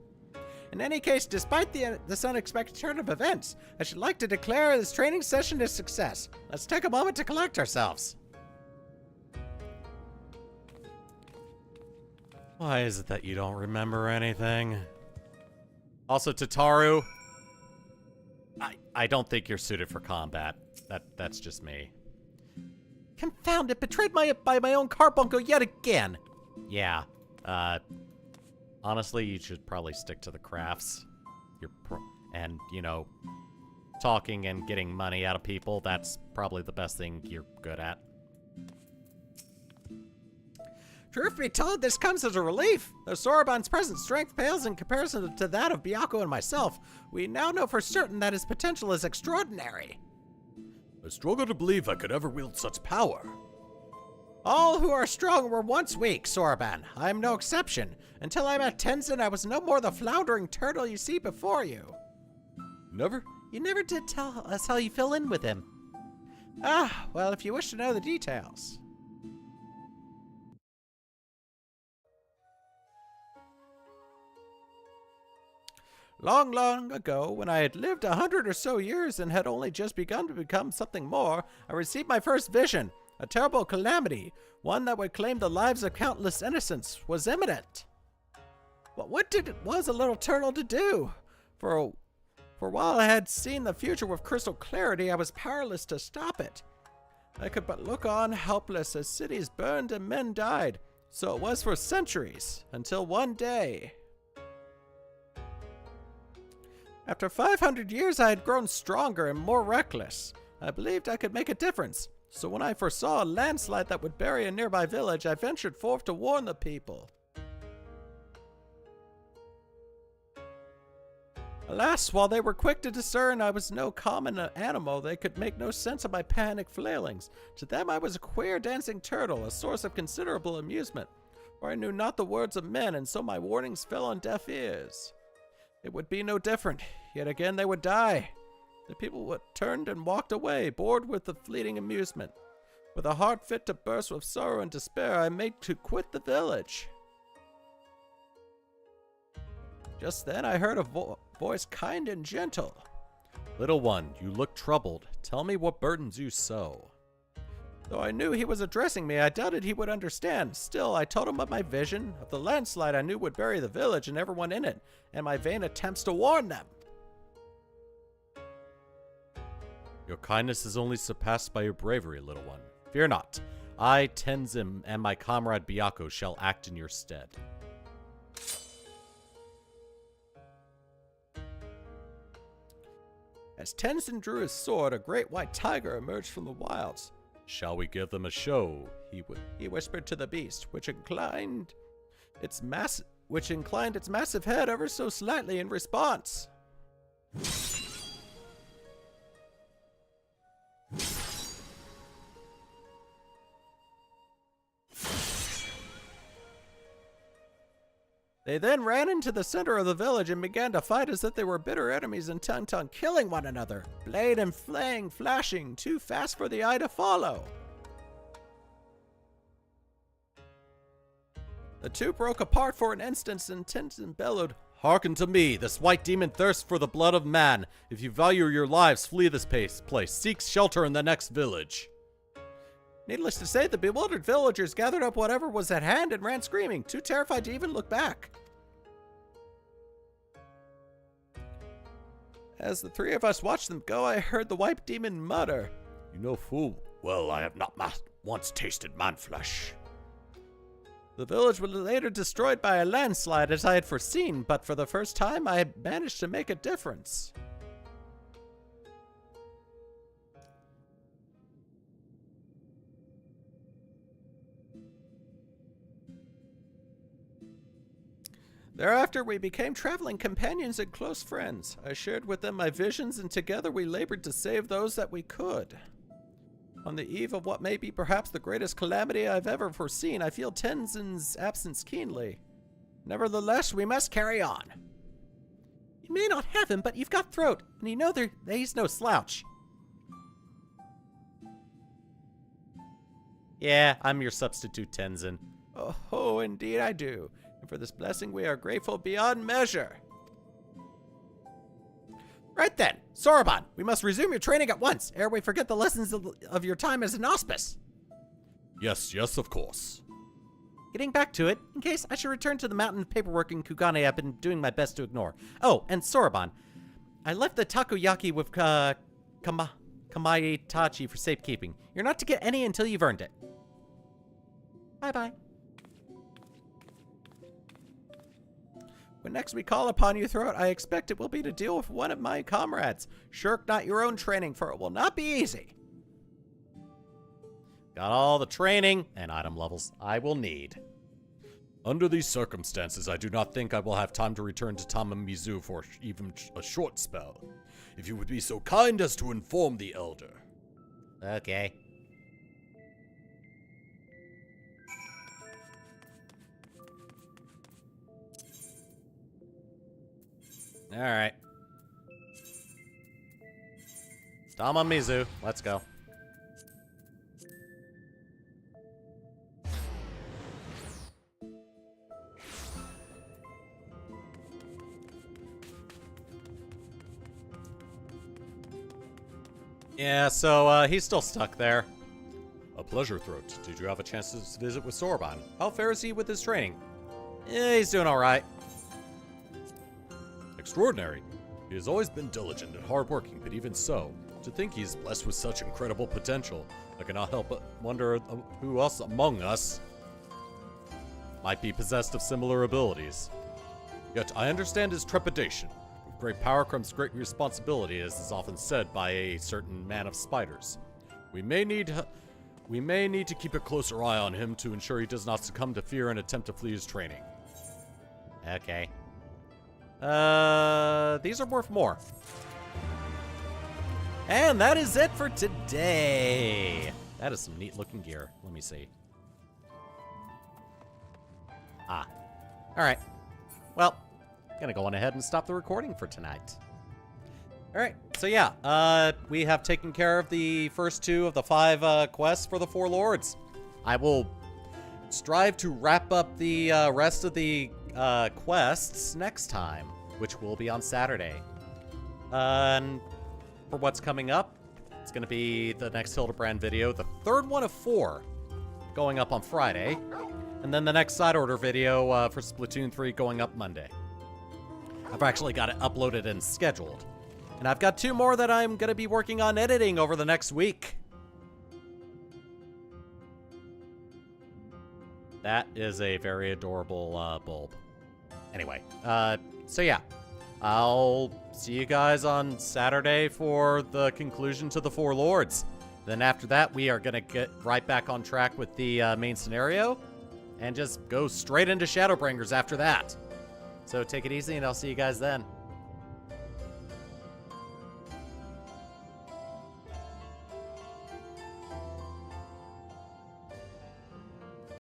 In any case, despite this unexpected turn of events, I should like to declare this training session a success. Let's take a moment to collect ourselves. Why is it that you don't remember anything? Also, Tataru, I don't think you're suited for combat. That's just me. Confound it, betrayed by my own carbuncle yet again. Yeah, honestly, you should probably stick to the crafts. And, you know, talking and getting money out of people, that's probably the best thing you're good at. Truth be told, this comes as a relief. Though Sorbonne's present strength pales in comparison to that of Byakko and myself, we now know for certain that his potential is extraordinary. I struggle to believe I could ever wield such power. All who are strong were once weak, Sorbonne. I am no exception. Until I met Tenzin, I was no more the floundering turtle you see before you. Never? You never did tell us how you fell in with him. Ah, well, if you wish to know the details. Long, long ago, when I had lived 100 or so years and had only just begun to become something more, I received my first vision. A terrible calamity, one that would claim the lives of countless innocents, was imminent. But what was a little turtle to do? For while I had seen the future with crystal clarity, I was powerless to stop it. I could but look on helpless as cities burned and men died. So it was for centuries, until one day. After 500 years, I had grown stronger and more reckless. I believed I could make a difference. So when I foresaw a landslide that would bury a nearby village, I ventured forth to warn the people. Alas, while they were quick to discern I was no common animal, they could make no sense of my panic flailings. To them I was a queer dancing turtle, a source of considerable amusement. For I knew not the words of men, and so my warnings fell on deaf ears. It would be no different. Yet again they would die. The people would turned and walked away, bored with the fleeting amusement. With a heart fit to burst with sorrow and despair, I made to quit the village. Just then I heard a voice kind and gentle. Little one, you look troubled. Tell me what burdens you so. Though I knew he was addressing me, I doubted he would understand. Still, I told him of my vision, of the landslide I knew would bury the village and everyone in it, and my vain attempts to warn them. Your kindness is only surpassed by your bravery, little one. Fear not. I, Tenzin, and my comrade Byakko shall act in your stead. As Tenzin drew his sword, a great white tiger emerged from the wilds. Shall we give them a show? He whispered to the beast, which inclined its massive head ever so slightly in response. They then ran into the center of the village and began to fight as if they were bitter enemies, intent on killing one another, blade and fang flashing, too fast for the eye to follow. The two broke apart for an instant, and Tenzin bellowed, "Hearken to me! This white demon thirsts for the blood of man. If you value your lives, flee this place. Seek shelter in the next village." Needless to say, the bewildered villagers gathered up whatever was at hand and ran screaming, too terrified to even look back. As the three of us watched them go, I heard the white demon mutter, "You know, fool, well, I have not once tasted man flesh." The village was later destroyed by a landslide as I had foreseen, but for the first time I managed to make a difference. Thereafter, we became traveling companions and close friends. I shared with them my visions, and together we labored to save those that we could. On the eve of what may be perhaps the greatest calamity I've ever foreseen, I feel Tenzin's absence keenly. Nevertheless, we must carry on. You may not have him, but you've got throat, and you know that he's no slouch. Yeah, I'm your substitute, Tenzin. Oh, indeed I do. And for this blessing we are grateful beyond measure. Right then, Soroban, we must resume your training at once, ere we forget the lessons of your time as an auspice. Yes, of course. Getting back to it, in case I should return to the mountain paperwork in Kugane I've been doing my best to ignore. Oh, and Soroban, I left the takoyaki with Kamae Tachi for safekeeping. You're not to get any until you've earned it. Bye-bye. When next we call upon you, Throat, I expect it will be to deal with one of my comrades. Shirk not your own training, for it will not be easy. Got all the training and item levels I will need. Under these circumstances, I do not think I will have time to return to Tamamizu for even a short spell. If you would be so kind as to inform the Elder. Okay. Alright. Tamamizu, let's go. Yeah, so he's still stuck there. A pleasure, Throat. Did you have a chance to visit with Soroban? How fair is he with his training? Yeah, he's doing alright. Extraordinary. He has always been diligent and hardworking, but even so, to think he's blessed with such incredible potential, I cannot help but wonder who else among us might be possessed of similar abilities. Yet I understand his trepidation. With great power comes great responsibility, as is often said by a certain man of spiders. We may need to keep a closer eye on him to ensure he does not succumb to fear and attempt to flee his training. Okay. These are worth more. And that is it for today. That is some neat looking gear. Let me see. Ah. Alright. Well, gonna go on ahead and stop the recording for tonight. Alright, so yeah, we have taken care of the first 2 of the 5 quests for the 4 lords. I will strive to wrap up the rest of the quests next time, which will be on Saturday. And for what's coming up, it's going to be the next Hildebrand video, the 3rd one of 4, going up on Friday, and then the next side order video for Splatoon 3 going up Monday. I've actually got it uploaded and scheduled, and I've got 2 more that I'm going to be working on editing over the next week. That is a very adorable bulb. Anyway, so yeah, I'll see you guys on Saturday for the conclusion to the 4 lords. Then after that, we are going to get right back on track with the main scenario and just go straight into Shadowbringers after that. So take it easy, and I'll see you guys then.